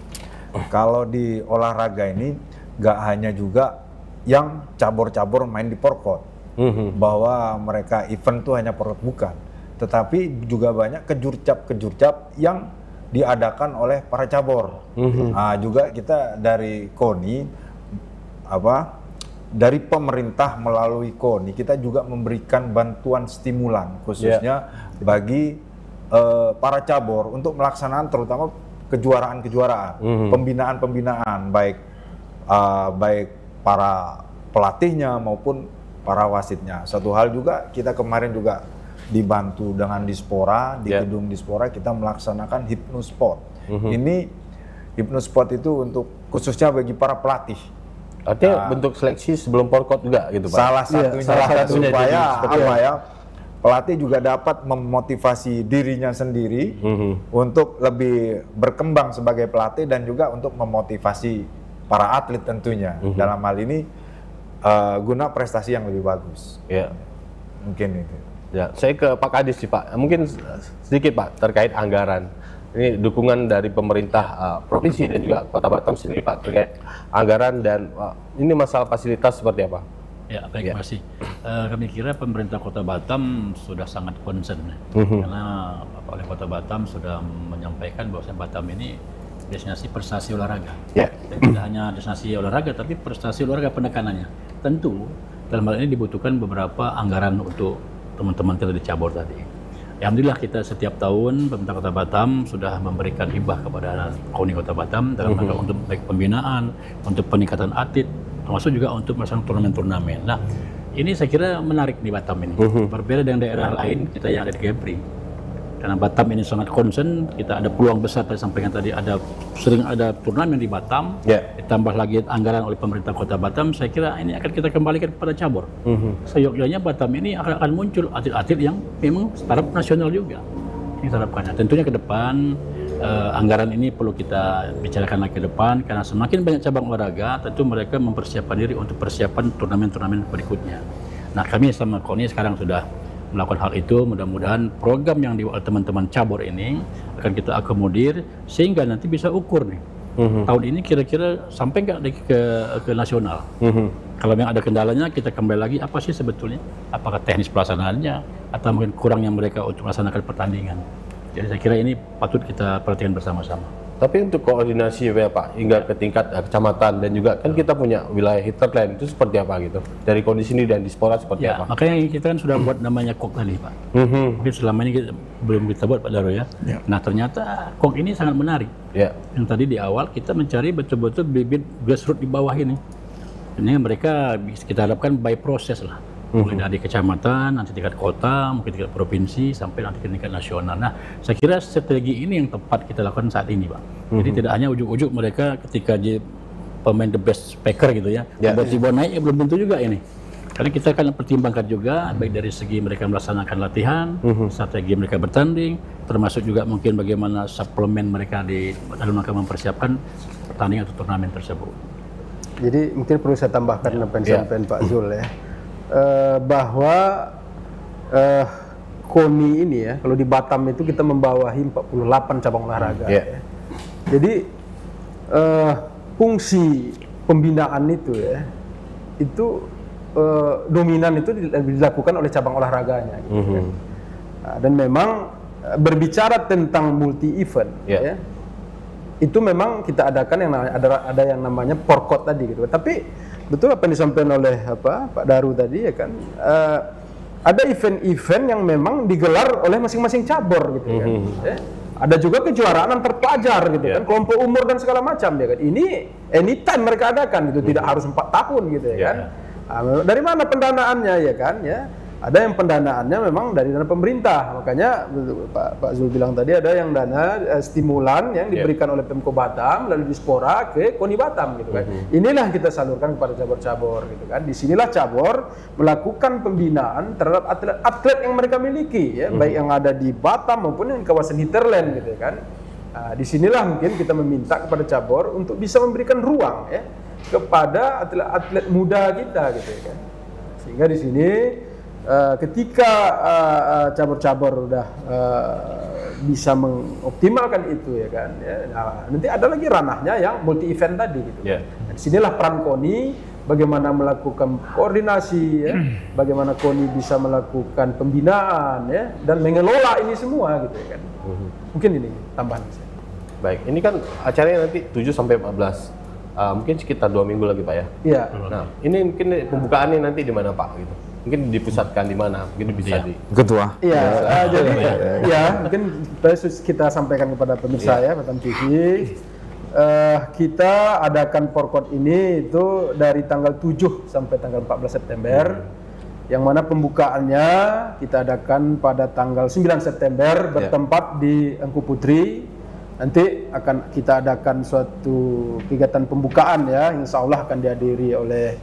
Kalau di olahraga ini nggak hanya juga yang cabur-cabur main di Porkot, bahwa mereka event itu hanya Porkot, bukan, tetapi juga banyak kejurcap yang diadakan oleh para cabur. Nah, juga kita dari KONI dari pemerintah melalui KONI kita juga memberikan bantuan stimulan khususnya bagi para cabur untuk melaksanakan terutama kejuaraan-kejuaraan, pembinaan-pembinaan baik para pelatihnya maupun para wasitnya. Satu hal juga kita kemarin juga dibantu dengan Dispora, di gedung Dispora kita melaksanakan Hypnosport. Ini Hypnosport itu untuk khususnya bagi para pelatih. Artinya bentuk seleksi sebelum Porkot juga gitu Pak? Salah satunya, supaya pelatih juga dapat memotivasi dirinya sendiri untuk lebih berkembang sebagai pelatih dan juga untuk memotivasi para atlet tentunya. Dalam hal ini guna prestasi yang lebih bagus. Mungkin itu. Ya, saya ke Pak Kadis sih Pak. Mungkin sedikit Pak terkait anggaran. Ini dukungan dari pemerintah provinsi dan juga Kota Batam sendiri Pak terkait anggaran dan ini masalah fasilitas seperti apa? Ya, baik, terima kasih. Kami kira pemerintah Kota Batam sudah sangat concern karena oleh Kota Batam sudah menyampaikan bahwa Batam ini destinasi prestasi olahraga. Dan tidak hanya destinasi olahraga, tapi prestasi olahraga penekanannya. Tentu dalam hal ini dibutuhkan beberapa anggaran untuk teman-teman kita di cabur tadi. Alhamdulillah kita setiap tahun pemerintah Kota Batam sudah memberikan hibah kepada KONI Kota Batam dalam rangka untuk baik pembinaan, untuk peningkatan atlet, termasuk juga untuk melaksanakan turnamen-turnamen. Nah, ini saya kira menarik di Batam ini. Berbeda dengan daerah lain kita yang ada di Kepri. Karena Batam ini sangat concern, kita ada peluang besar tadi sampaikan tadi sering ada turnamen di Batam, ditambah lagi anggaran oleh pemerintah Kota Batam, saya kira ini akan kita kembalikan kepada cabur. Seyogyanya Batam ini akan muncul atlet-atlet yang memang startup nasional juga. Ini kita harapkan. Tentunya ke depan anggaran ini perlu kita bicarakan lagi ke depan karena semakin banyak cabang olahraga, tentu mereka mempersiapkan diri untuk persiapan turnamen-turnamen berikutnya. Nah, kami sama KONI sekarang sudah melakukan hal itu, mudah-mudahan program yang dibuat teman-teman cabur ini akan kita akomodir sehingga nanti bisa ukur nih. Tahun ini kira-kira sampai nggak ke nasional. Kalau yang ada kendalanya kita kembali lagi apa sih sebetulnya? Apakah teknis pelaksanaannya atau mungkin kurangnya mereka untuk melaksanakan pertandingan? Jadi saya kira ini patut kita perhatikan bersama-sama. Tapi untuk koordinasi ya Pak, hingga ke tingkat kecamatan dan juga kan kita punya wilayah hinterland itu seperti apa gitu? Dari kondisi ini dan dispora seperti apa? Makanya kita kan sudah buat namanya KOK tadi Pak. Mungkin selama ini belum kita buat Pak Daro ya. Nah ternyata KOK ini sangat menarik. Yang tadi di awal kita mencari betul-betul bibit grassroots di bawah ini. Ini mereka kita harapkan by proses lah. Mulai dari kecamatan, nanti tingkat kota, mungkin tingkat provinsi, sampai nanti ke tingkat nasional. Nah, saya kira strategi ini yang tepat kita lakukan saat ini, Pak. Jadi tidak hanya ujuk-ujuk mereka ketika pemain the best speaker gitu ya, tiba-tiba naik, belum tentu juga ini. Karena kita akan pertimbangkan juga, baik dari segi mereka melaksanakan latihan, strategi mereka bertanding, termasuk juga mungkin bagaimana suplemen mereka dalam rangka mempersiapkan pertandingan atau turnamen tersebut. Jadi mungkin perlu saya tambahkan apa yang disampaikan Pak Zul ya. Bahwa KONI ini ya, kalau di Batam itu kita membawahi 48 cabang olahraga. Ya. Jadi fungsi pembinaan itu ya, itu dominan itu dilakukan oleh cabang olahraganya. Gitu, kan. Nah, dan memang berbicara tentang multi event, ya, itu memang kita adakan yang ada yang namanya porkot tadi gitu. Tapi betul apa yang disampaikan oleh Pak Daru tadi ya kan, ada event-event yang memang digelar oleh masing-masing cabur gitu kan. Ada juga kejuaraan antar pelajar gitu kan, kelompok umur dan segala macam ya kan. Ini anytime mereka adakan gitu, tidak harus 4 tahun gitu ya kan. Nah, dari mana pendanaannya ya kan ya? Ada yang pendanaannya memang dari dana pemerintah, makanya Pak Zul bilang tadi ada yang dana stimulan yang diberikan oleh Pemko Batam lalu dispora ke KONI Batam gitu kan. Inilah kita salurkan kepada cabur-cabur gitu kan. Disinilah cabur melakukan pembinaan terhadap atlet-atlet yang mereka miliki ya, baik yang ada di Batam maupun yang di kawasan hinterland gitu kan. Nah, disinilah mungkin kita meminta kepada cabur untuk bisa memberikan ruang ya kepada atlet-atlet muda kita gitu kan. Sehingga di sini ketika cabur-cabur udah bisa mengoptimalkan itu ya kan ya, nah, nanti ada lagi ranahnya yang multi event tadi gitu. Di sinilah peran KONI bagaimana melakukan koordinasi ya, bagaimana KONI bisa melakukan pembinaan ya dan mengelola ini semua gitu ya kan. Mungkin ini tambahan saya. Baik, ini kan acaranya nanti 7 sampai 14. Mungkin sekitar 2 minggu lagi Pak ya. Iya. Nah, ini mungkin pembukaannya nanti di mana Pak gitu? Mungkin dipusatkan di mana? Mungkin bisa di Ketua. Iya, jadi ya mungkin kita sampaikan kepada pemirsa ya Batam TV. Kita adakan porkot ini itu dari tanggal 7 sampai tanggal 14 September. Yang mana pembukaannya kita adakan pada tanggal 9 September bertempat di Engku Putri. Nanti akan kita adakan suatu kegiatan pembukaan ya, insya Allah akan dihadiri oleh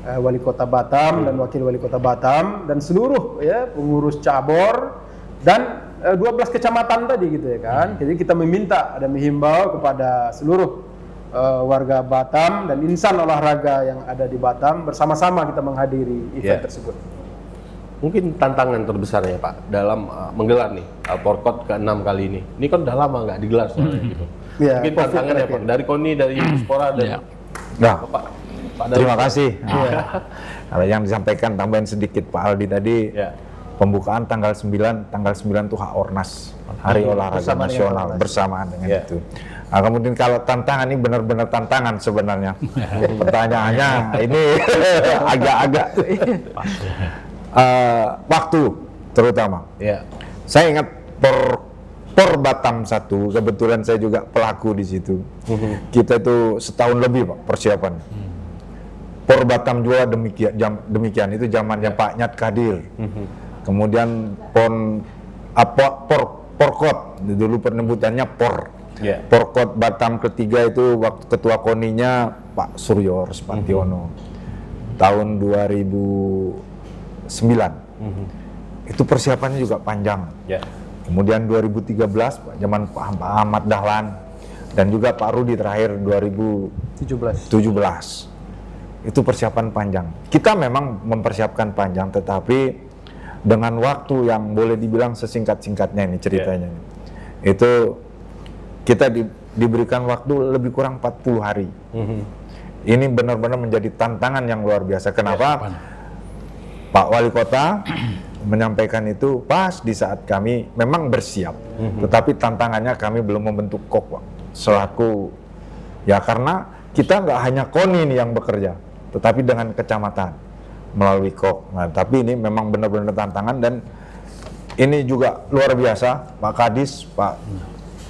Wali Kota Batam dan Wakil Wali Kota Batam dan seluruh ya pengurus cabur dan 12 kecamatan tadi gitu ya kan. Jadi kita menghimbau kepada seluruh warga Batam dan insan olahraga yang ada di Batam bersama-sama kita menghadiri event tersebut. mungkin tantangan terbesarnya Pak dalam menggelar nih Porkot ke-6 kali ini. Ini kan udah lama nggak digelar soalnya gitu. Ya, mungkin tantangannya Pak dari KONI, dari Dispora dan Pak terima kasih. Kalau yang disampaikan tambahan sedikit Pak Aldi tadi, pembukaan tanggal 9 tuh hak Ornas, Hari Olahraga Nasional bersamaan dengan itu. Nah, kemudian kalau tantangan ini benar-benar tantangan sebenarnya. Pertanyaannya ini agak-agak waktu terutama. Saya ingat Por Batam 1, kebetulan saya juga pelaku di situ. Kita itu setahun lebih Pak persiapan. Por Batam juga demikian itu zamannya Pak Nyat Kadir. Kemudian Porkot dulu penebutannya Porkot Batam ketiga itu waktu ketua KONI-nya Pak Suryo Respantiono tahun 2009. Itu persiapannya juga panjang. Kemudian 2013 Pak zaman Pak Ahmad Dahlan dan juga Pak Rudi terakhir 2017. Itu persiapan panjang. Kita memang mempersiapkan panjang, tetapi dengan waktu yang boleh dibilang sesingkat-singkatnya ini ceritanya. Itu kita diberikan waktu lebih kurang 40 hari. Ini benar-benar menjadi tantangan yang luar biasa. Kenapa? Pak Wali Kota menyampaikan itu pas di saat kami memang bersiap, tetapi tantangannya kami belum membentuk KOK Pak. Selaku ya karena kita nggak hanya KONI ini yang bekerja, tetapi dengan kecamatan melalui KOK. Nah, tapi ini memang benar-benar tantangan dan ini juga luar biasa Pak Kadis, Pak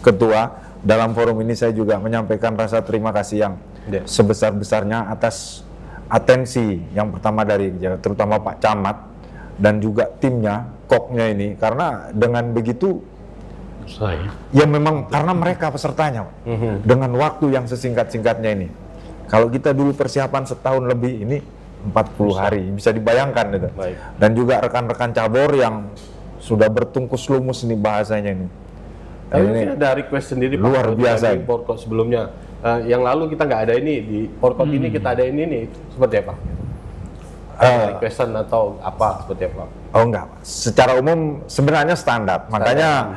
Ketua. Dalam forum ini saya juga menyampaikan rasa terima kasih yang sebesar-besarnya atas atensi yang pertama dari terutama Pak Camat dan juga timnya, KOK-nya ini, karena dengan begitu ya memang karena mereka pesertanya dengan waktu yang sesingkat-singkatnya ini. Kalau kita dulu persiapan setahun lebih, ini 40 hari, bisa dibayangkan itu. Dan juga rekan-rekan cabur yang sudah bertungkus lumus ini bahasanya ini. Tapi ini ada request sendiri Pak, luar biasa di Porkot sebelumnya. Yang lalu kita nggak ada ini, di Porkot ini kita ada ini nih, seperti apa? Requestan atau apa seperti apa? Oh enggak, secara umum sebenarnya standar. Makanya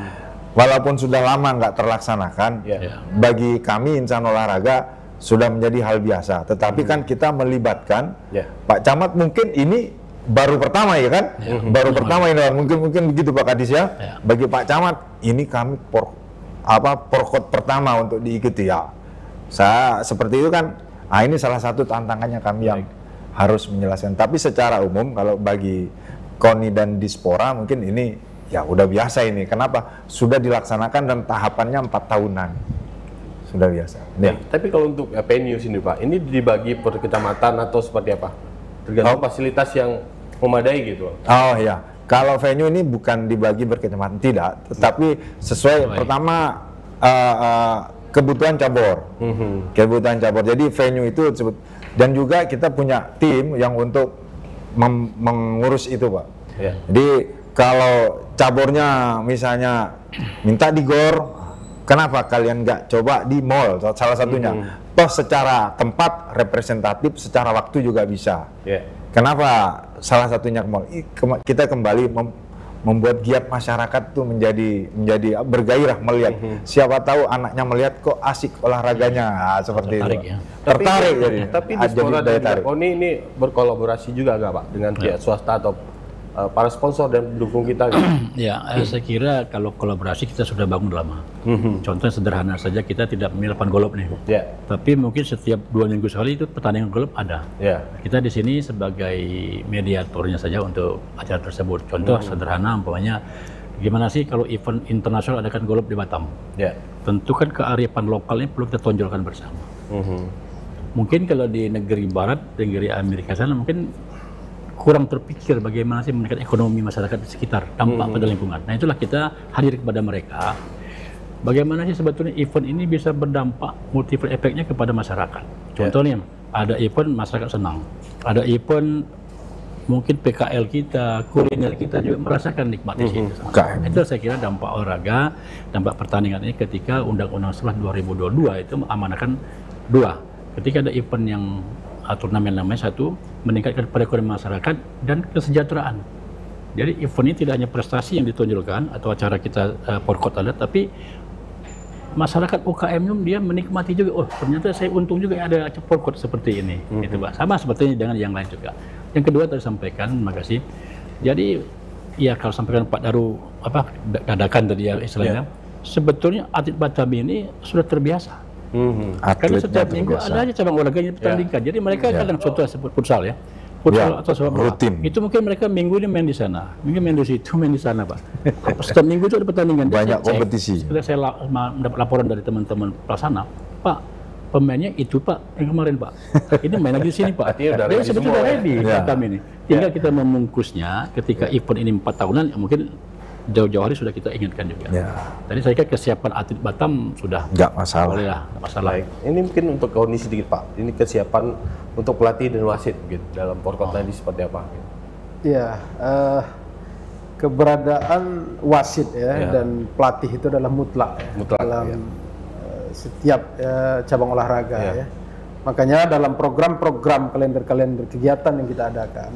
walaupun sudah lama nggak terlaksanakan, bagi kami insan olahraga sudah menjadi hal biasa. Tetapi kan kita melibatkan Pak Camat, mungkin ini baru pertama ya kan? Baru pertama ini mungkin begitu Pak Kadis ya. Bagi Pak Camat ini kami Porkot pertama untuk diikuti ya. Saya seperti itu kan. Nah, ini salah satu tantangannya kami yang harus menjelaskan. Tapi secara umum kalau bagi KONI dan Dispora mungkin ini ya udah biasa ini. Kenapa? Sudah dilaksanakan dan tahapannya 4 tahunan. Sudah biasa. Tapi kalau untuk venue sini Pak, ini dibagi per kecamatan atau seperti apa? Tergantung fasilitas yang memadai gitu. Oh ya, kalau venue ini bukan dibagi per kecamatan, tidak. Tetapi sesuai pertama kebutuhan cabur. Kebutuhan cabur. Jadi venue itu disebut. Dan juga kita punya tim yang untuk mengurus itu Pak. Jadi kalau caburnya misalnya minta di GOR, kenapa kalian nggak coba di mall, salah satunya. Toh secara tempat representatif, secara waktu juga bisa. Kenapa salah satunya ke mall? Kita kembali membuat giat masyarakat tuh menjadi bergairah melihat. Siapa tahu anaknya melihat kok asik olahraganya, seperti itu. Tertarik jadi. Tapi Dispora dan KONI ini berkolaborasi juga nggak Pak dengan pihak swasta atau para sponsor dan pendukung kita gitu? Ya, saya kira kalau kolaborasi kita sudah bangun lama. Contoh sederhana saja, kita tidak memilih lapangan golf nih. Tapi mungkin setiap 2 minggu sekali itu pertandingan golf ada. Kita di sini sebagai mediatornya saja untuk acara tersebut. Contoh sederhana, umpamanya gimana sih kalau event internasional adakan golf di Batam? Tentu kan kearifan lokalnya perlu kita tonjolkan bersama. Mungkin kalau di negeri barat, negeri Amerika sana mungkin kurang terpikir bagaimana sih meningkatkan ekonomi masyarakat di sekitar, dampak pada lingkungan. Nah itulah kita hadir kepada mereka. Bagaimana sih sebetulnya event ini bisa berdampak multiple efeknya kepada masyarakat. Contohnya ada event masyarakat senang, ada event mungkin PKL kita, kuliner kita juga merasakan nikmat di situ. Itu saya kira dampak olahraga, dampak pertandingan ini ketika Undang-Undang 11 2022 itu mengamanahkan 2. Ketika ada event yang turnamen namanya 1, meningkatkan perekonomian masyarakat dan kesejahteraan. Jadi event ini tidak hanya prestasi yang ditonjolkan atau acara kita Porkot ada, tapi masyarakat UKM dia menikmati juga. Oh, ternyata saya untung juga ada Porkot seperti ini. Itu Pak. Sama sepertinya dengan yang lain juga. Yang kedua tadi sampaikan, makasih. Jadi ya kalau sampaikan Pak Daru dadakan tadi ya istilahnya, sebetulnya atlet Batam ini sudah terbiasa. Karena setiap minggu ada aja cabang olahraga yang dipertandingkan. Jadi mereka kadang contoh seperti futsal ya. Futsal atau sepak bola. Itu mungkin mereka minggu ini main di sana, minggu main di situ, main di sana, Pak. Setiap minggu itu ada pertandingan. Banyak kompetisi. Saya mendapat laporan dari teman-teman pelaksana, Pak, pemainnya itu Pak, yang kemarin Pak. Ini main lagi di sini Pak. Dia sebetulnya ready Batam ini. Tinggal kita memungkusnya ketika event ini 4 tahunan, mungkin jauh-jauh hari sudah kita ingatkan juga. Tadi saya kira kesiapan atlet Batam sudah nggak masalah. Boleh lah, nggak masalah. Ini mungkin untuk kondisi sedikit Pak. Ini kesiapan untuk pelatih dan wasit gitu dalam Porkot tadi seperti apa? Iya, keberadaan wasit dan pelatih itu adalah mutlak dalam setiap cabang olahraga ya. Makanya dalam program-program kalender-kalender kegiatan yang kita adakan,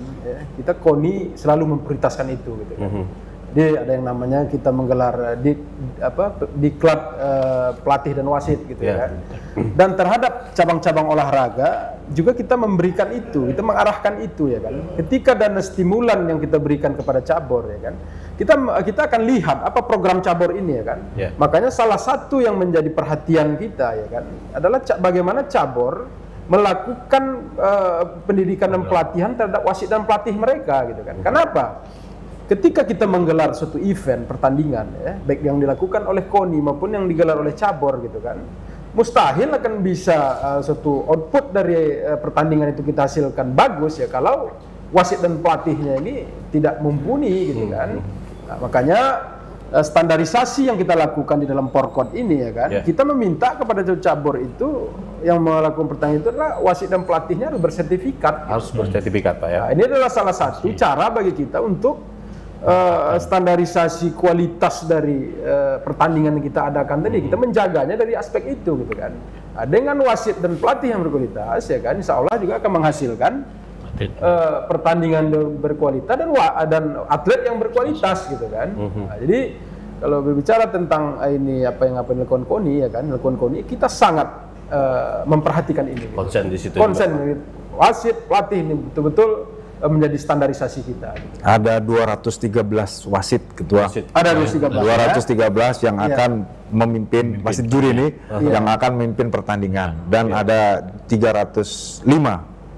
kita KONI selalu memprioritaskan itu gitu kan. Jadi ada yang namanya kita menggelar diklat pelatih dan wasit gitu ya. Dan terhadap cabang-cabang olahraga juga kita memberikan itu, kita mengarahkan itu ya kan. Ketika dana stimulan yang kita berikan kepada cabur ya kan, kita akan lihat apa program cabur ini ya kan. Makanya salah satu yang menjadi perhatian kita ya kan adalah bagaimana cabur melakukan pendidikan dan pelatihan terhadap wasit dan pelatih mereka gitu kan. Kenapa? Ketika kita menggelar suatu event pertandingan ya, baik yang dilakukan oleh KONI maupun yang digelar oleh cabur gitu kan, mustahil akan bisa suatu output dari pertandingan itu kita hasilkan bagus ya kalau wasit dan pelatihnya ini tidak mumpuni gitu kan. Nah, makanya standarisasi yang kita lakukan di dalam Porkot ini ya kan, kita meminta kepada cabur itu yang melakukan pertandingan itu adalah wasit dan pelatihnya harus bersertifikat. Harus bersertifikat Pak ya. Nah, ini adalah salah satu cara bagi kita untuk standarisasi kualitas dari pertandingan yang kita adakan tadi, kita menjaganya dari aspek itu gitu kan. Dengan wasit dan pelatih yang berkualitas ya kan, insya Allah juga akan menghasilkan pertandingan berkualitas dan atlet yang berkualitas gitu kan. Nah, jadi kalau berbicara tentang ini apa yang dilakukan KONI ya kan, dilakukan KONI kita sangat memperhatikan ini. Konsen di situ. Konsen wasit pelatih ini betul-betul menjadi standarisasi kita. Ada 213 wasit ketua. Ada 213 yang akan memimpin wasit juri ini yang akan memimpin pertandingan dan ada 305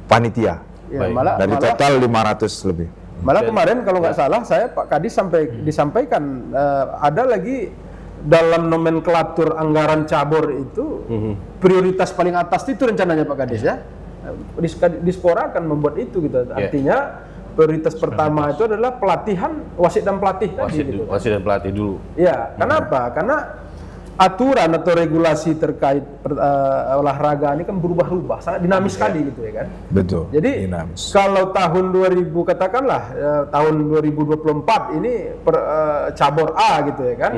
panitia. Dari total 500 lebih. Malah kemarin kalau nggak salah saya Pak Kadis disampaikan ada lagi dalam nomenklatur anggaran cabur itu prioritas paling atas itu rencananya Pak Kadis ya. Dispora akan membuat itu gitu. Artinya prioritas pertama itu adalah pelatihan wasit dan pelatih tadi gitu. Wasit dan pelatih dulu. Ya, kenapa? Karena aturan atau regulasi terkait olahraga ini kan berubah-ubah, sangat dinamis sekali gitu ya kan. Betul. Jadi dinamis. Kalau tahun 2000 katakanlah tahun 2024 ini cabur A gitu ya kan.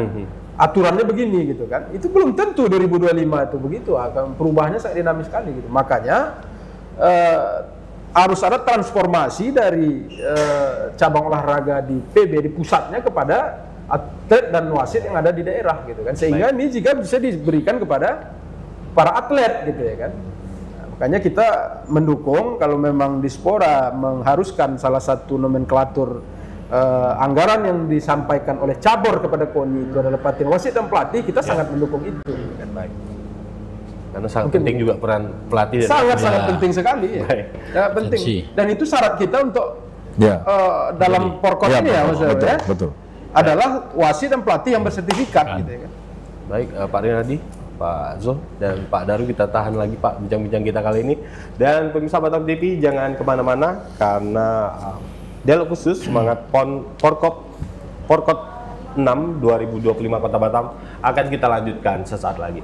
Aturannya begini gitu kan. Itu belum tentu 2025 itu begitu, akan perubahannya sangat dinamis sekali gitu. Makanya harus ada transformasi dari cabang olahraga di PB di pusatnya kepada atlet dan wasit yang ada di daerah gitu kan, sehingga ini juga bisa diberikan kepada para atlet gitu ya kan. Nah, makanya kita mendukung kalau memang Dispora mengharuskan salah satu nomenklatur anggaran yang disampaikan oleh cabur kepada KONI itu adalah pelatihan wasit dan pelatih, kita sangat mendukung itu kan. Baik. Karena sangat penting juga peran pelatih. Sangat penting sekali ya. Penting. Dan itu syarat kita untuk dalam Porkot ini ya maksudnya. Betul. Adalah wasit dan pelatih yang bersertifikat gitu ya kan. Baik, Pak Rinaldi, Pak Zul, dan Pak Daru, kita tahan lagi Pak bincang-bincang kita kali ini. Dan pemirsa Batam TV jangan kemana-mana karena dialog khusus semangat Porkot 6 2025 Kota Batam akan kita lanjutkan sesaat lagi.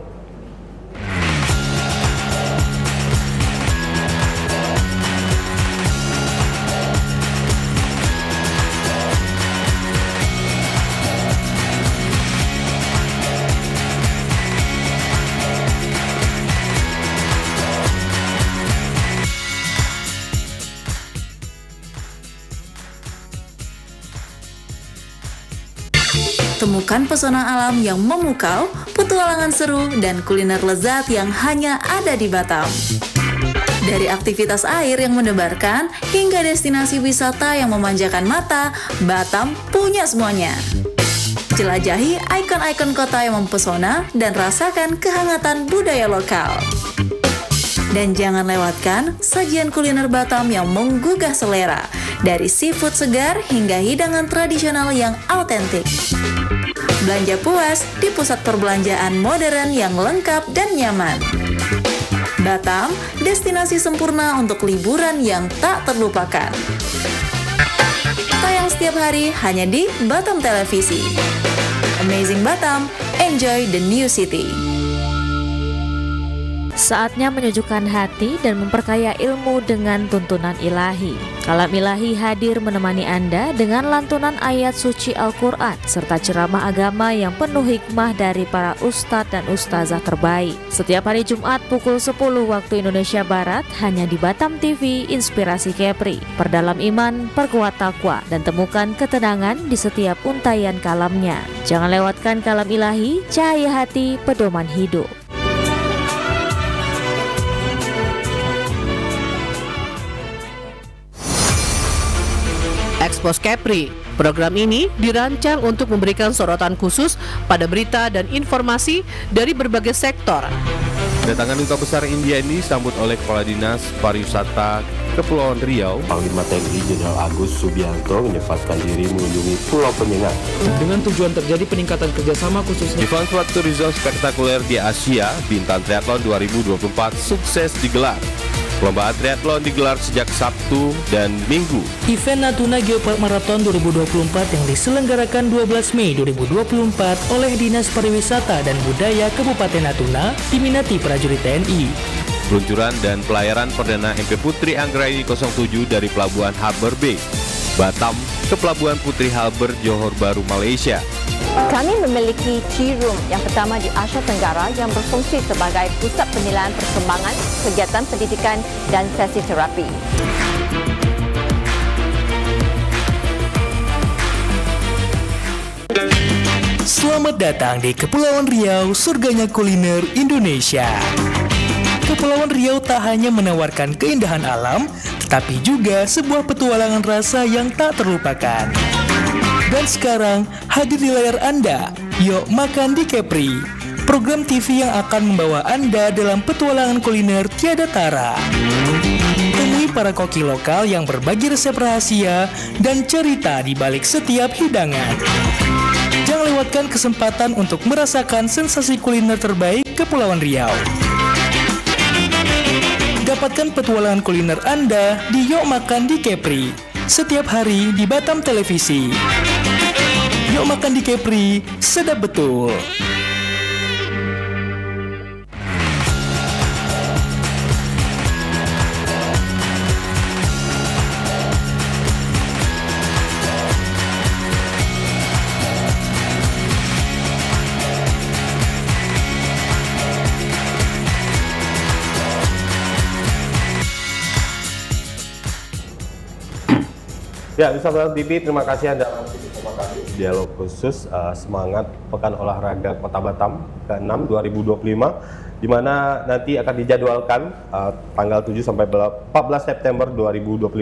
Pekan pesona alam yang memukau, petualangan seru, dan kuliner lezat yang hanya ada di Batam. Dari aktivitas air yang mendebarkan hingga destinasi wisata yang memanjakan mata, Batam punya semuanya. Jelajahi ikon-ikon kota yang mempesona dan rasakan kehangatan budaya lokal. Dan jangan lewatkan sajian kuliner Batam yang menggugah selera, dari seafood segar hingga hidangan tradisional yang autentik. Belanja puas di pusat perbelanjaan modern yang lengkap dan nyaman. Batam, destinasi sempurna untuk liburan yang tak terlupakan. Tayang setiap hari hanya di Batam Televisi. Amazing Batam, enjoy the new city. Saatnya menyejukkan hati dan memperkaya ilmu dengan tuntunan ilahi. Kalam Ilahi hadir menemani Anda dengan lantunan ayat suci Al-Quran serta ceramah agama yang penuh hikmah dari para ustadz dan ustazah terbaik. Setiap hari Jumat pukul 10 waktu Indonesia Barat hanya di Batam TV Inspirasi Kepri. Perdalam iman, perkuat takwa, dan temukan ketenangan di setiap untaian kalamnya. Jangan lewatkan Kalam Ilahi, cahaya hati, pedoman hidup. Expose Kepri. Program ini dirancang untuk memberikan sorotan khusus pada berita dan informasi dari berbagai sektor. Kedatangan Duta Besar India ini disambut oleh Kepala Dinas Pariwisata Kepulauan Riau, Panglima TNI Jenderal Agus Subianto menyempatkan diri mengunjungi Pulau Penyengat. Dengan tujuan terjadi peningkatan kerjasama khususnya. Event Sport Tourism spektakuler di Asia, Bintan Triathlon 2024 sukses digelar. Perlombaan triathlon digelar sejak Sabtu dan Minggu. Event Natuna Geopark Marathon 2024 yang diselenggarakan 12 Mei 2024 oleh Dinas Pariwisata dan Budaya Kabupaten Natuna diminati prajurit TNI. Peluncuran dan pelayaran Perdana MP Putri Anggraini 07 dari Pelabuhan Harbour Bay, Batam ke Pelabuhan Putri Harbour, Johor Bahru, Malaysia. Kami memiliki tea room yang pertama di Asia Tenggara yang berfungsi sebagai pusat penilaian perkembangan, kegiatan pendidikan dan sesi terapi. Selamat datang di Kepulauan Riau, surganya kuliner Indonesia. Kepulauan Riau tak hanya menawarkan keindahan alam, tetapi juga sebuah petualangan rasa yang tak terlupakan. Dan sekarang hadir di layar Anda, Yuk Makan di Kepri, program TV yang akan membawa Anda dalam petualangan kuliner tiada tara. Temui para koki lokal yang berbagi resep rahasia dan cerita di balik setiap hidangan. Jangan lewatkan kesempatan untuk merasakan sensasi kuliner terbaik Kepulauan Riau. Dapatkan petualangan kuliner Anda di Yuk Makan di Kepri setiap hari di Batam Televisi. Yuk Makan di Kepri, sedap betul. Ya, bisa Batam TV, terima kasih Anda dialog khusus semangat Pekan Olahraga Kota Batam ke-6 2025, di mana nanti akan dijadwalkan tanggal 7 sampai 14 September 2025.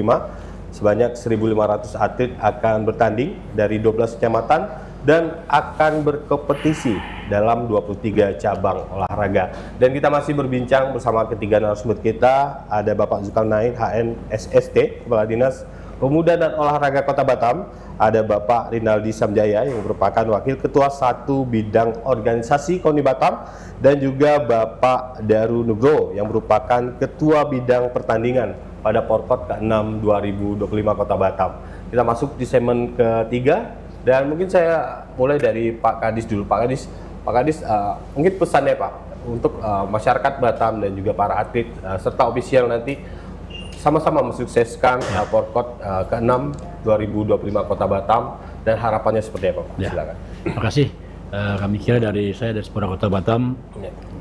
Sebanyak 1.500 atlet akan bertanding dari 12 kecamatan dan akan berkompetisi dalam 23 cabang olahraga. Dan kita masih berbincang bersama ketiga narasumber kita, ada Bapak Zulkarnain HN SST, Kepala Dinas Pemuda dan Olahraga Kota Batam, ada Bapak Rinaldi Samjaya yang merupakan Wakil Ketua 1 Bidang Organisasi KONI Batam, dan juga Bapak Daru Nugroho yang merupakan Ketua Bidang Pertandingan pada Porkot ke-6 2025 Kota Batam. Kita masuk di segmen ketiga, dan mungkin saya mulai dari Pak Kadis dulu. Pak Kadis, mungkin pesannya Pak untuk masyarakat Batam dan juga para atlet serta ofisial nanti sama-sama mensukseskan Porkot ke-6 2025 Kota Batam, dan harapannya seperti apa Pak? Ya. Silakan. Terima kasih. Kami kira dari saya dari Sepura Kota Batam,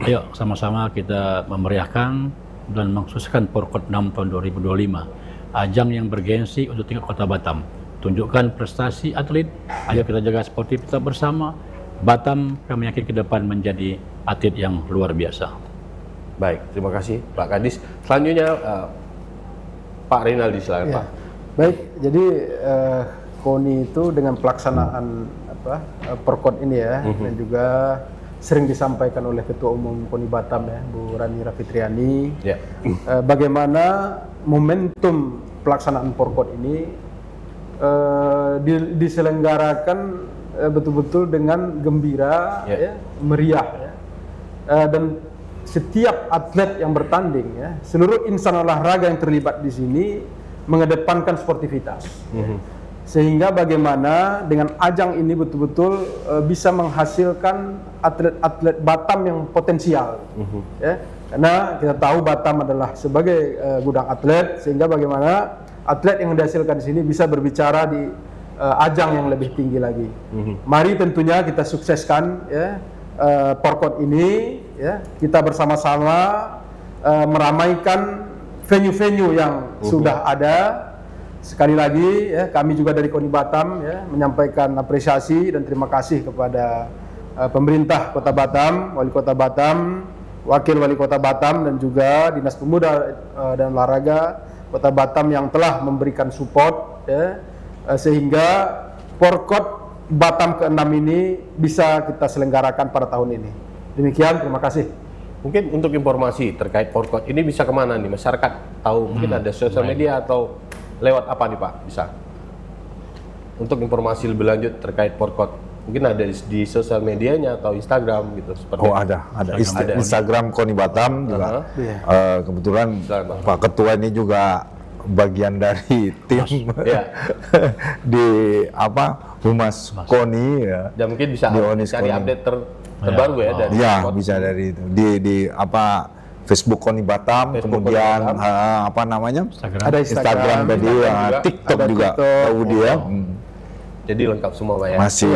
ayo sama-sama kita memeriahkan dan mensukseskan Porkot 6 tahun 2025. Ajang yang bergensi untuk tingkat Kota Batam. Tunjukkan prestasi atlet, ayo kita jaga sportivitas bersama, Batam kami yakin ke depan menjadi atlet yang luar biasa. Baik, terima kasih Pak Kadis. Selanjutnya Pak Rinaldi, silakan Pak. Baik, jadi KONI itu dengan pelaksanaan Porkot ini ya, dan juga sering disampaikan oleh Ketua Umum KONI Batam ya, Bu Rani Rafitriani, bagaimana momentum pelaksanaan Porkot ini diselenggarakan betul-betul dengan gembira, ya, meriah, ya. Dan setiap atlet yang bertanding, ya, seluruh insan olahraga yang terlibat di sini mengedepankan sportivitas. Sehingga bagaimana dengan ajang ini betul-betul bisa menghasilkan atlet-atlet Batam yang potensial. Ya. Karena kita tahu Batam adalah sebagai gudang atlet, sehingga bagaimana atlet yang dihasilkan di sini bisa berbicara di ajang yang lebih tinggi lagi. Mari tentunya kita sukseskan ya Porkot ini, ya, kita bersama-sama meramaikan venue-venue yang sudah ada. Sekali lagi ya, kami juga dari KONI Batam ya menyampaikan apresiasi dan terima kasih kepada pemerintah Kota Batam, Wali Kota Batam, Wakil Wali Kota Batam, dan juga Dinas Pemuda dan Olahraga Kota Batam yang telah memberikan support ya, sehingga Porkot Batam ke-6 ini bisa kita selenggarakan pada tahun ini. Demikian, terima kasih. Mungkin untuk informasi terkait Porkot ini bisa kemana nih masyarakat tahu? Mungkin ada sosial media atau lewat apa nih Pak? Bisa. Untuk informasi lebih lanjut terkait Porkot, mungkin ada di sosial medianya atau Instagram gitu. Seperti ada. Instagram KONI Batam juga. Kebetulan Pak Ketua ini juga bagian dari tim di Humas KONI ya. Dan mungkin bisa cari update terbaru ya dari Porkot. Bisa dari itu. Di Facebook KONI Batam, kemudian ada Instagram tadi, TikTok juga tahu dia. Jadi lengkap semua Pak ya. Masih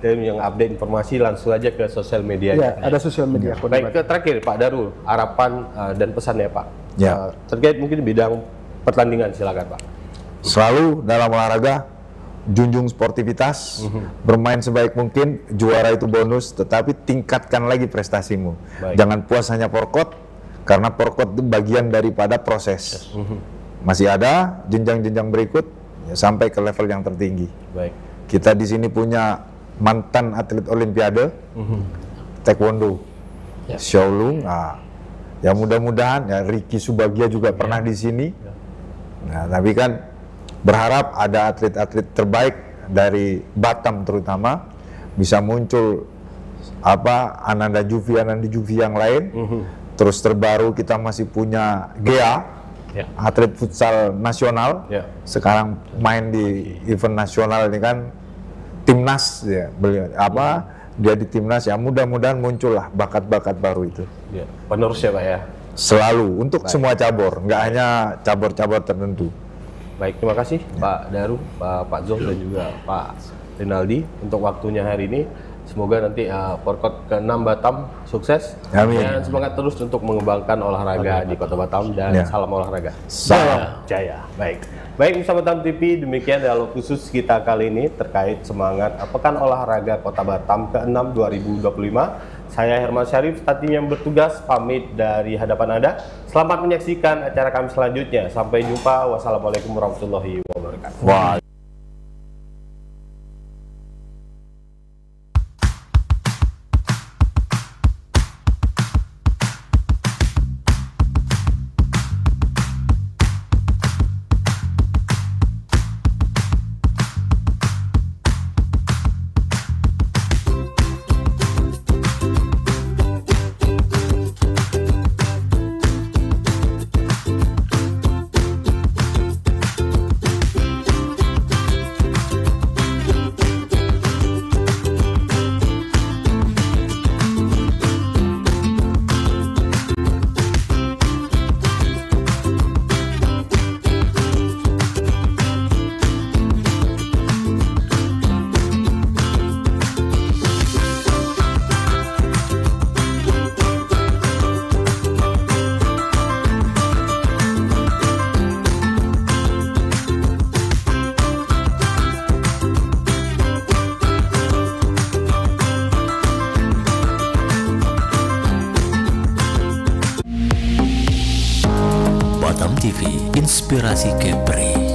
Tim yang update informasi langsung aja ke sosial media. Ya, ada sosial media. Baik, terakhir Pak Darul, harapan dan pesannya Pak. Ya. Terkait mungkin bidang pertandingan, silakan Pak. Selalu dalam olahraga junjung sportivitas, bermain sebaik mungkin, juara itu bonus, tetapi tingkatkan lagi prestasimu. Jangan puas hanya Porkot, karena Porkot itu bagian daripada proses. Masih ada jenjang-jenjang berikut ya, sampai ke level yang tertinggi. Kita di sini punya mantan atlet Olimpiade, Taekwondo, Shaolong. Ya mudah-mudahan ya Ricky Subagia juga pernah di sini. Nah, tapi kan berharap ada atlet-atlet terbaik dari Batam terutama bisa muncul Ananda Juvi yang lain. Terus terbaru kita masih punya Gea, atlet futsal nasional. Sekarang main di event nasional ini kan timnas ya, beliau dia di timnas ya, mudah-mudahan muncullah bakat-bakat baru itu. Penerus ya Pak ya. Selalu untuk semua cabur, nggak hanya cabur-cabur tertentu. Baik, terima kasih Pak Daru, Pak Zul dan juga Pak Rinaldi untuk waktunya hari ini. Semoga nanti Porkot ke-6 Batam sukses. Amin. Dan semangat terus untuk mengembangkan olahraga di Kota Batam dan salam olahraga. Salam jaya. Baik bersama Batam TV, demikian dialog khusus kita kali ini terkait semangat Pekan Olahraga Kota Batam ke-6 2025. Saya Herman Syarif, tim yang bertugas pamit dari hadapan Anda. Selamat menyaksikan acara kami selanjutnya. Sampai jumpa. Wassalamualaikum warahmatullahi wabarakatuh. TV, Inspirasi Kepri.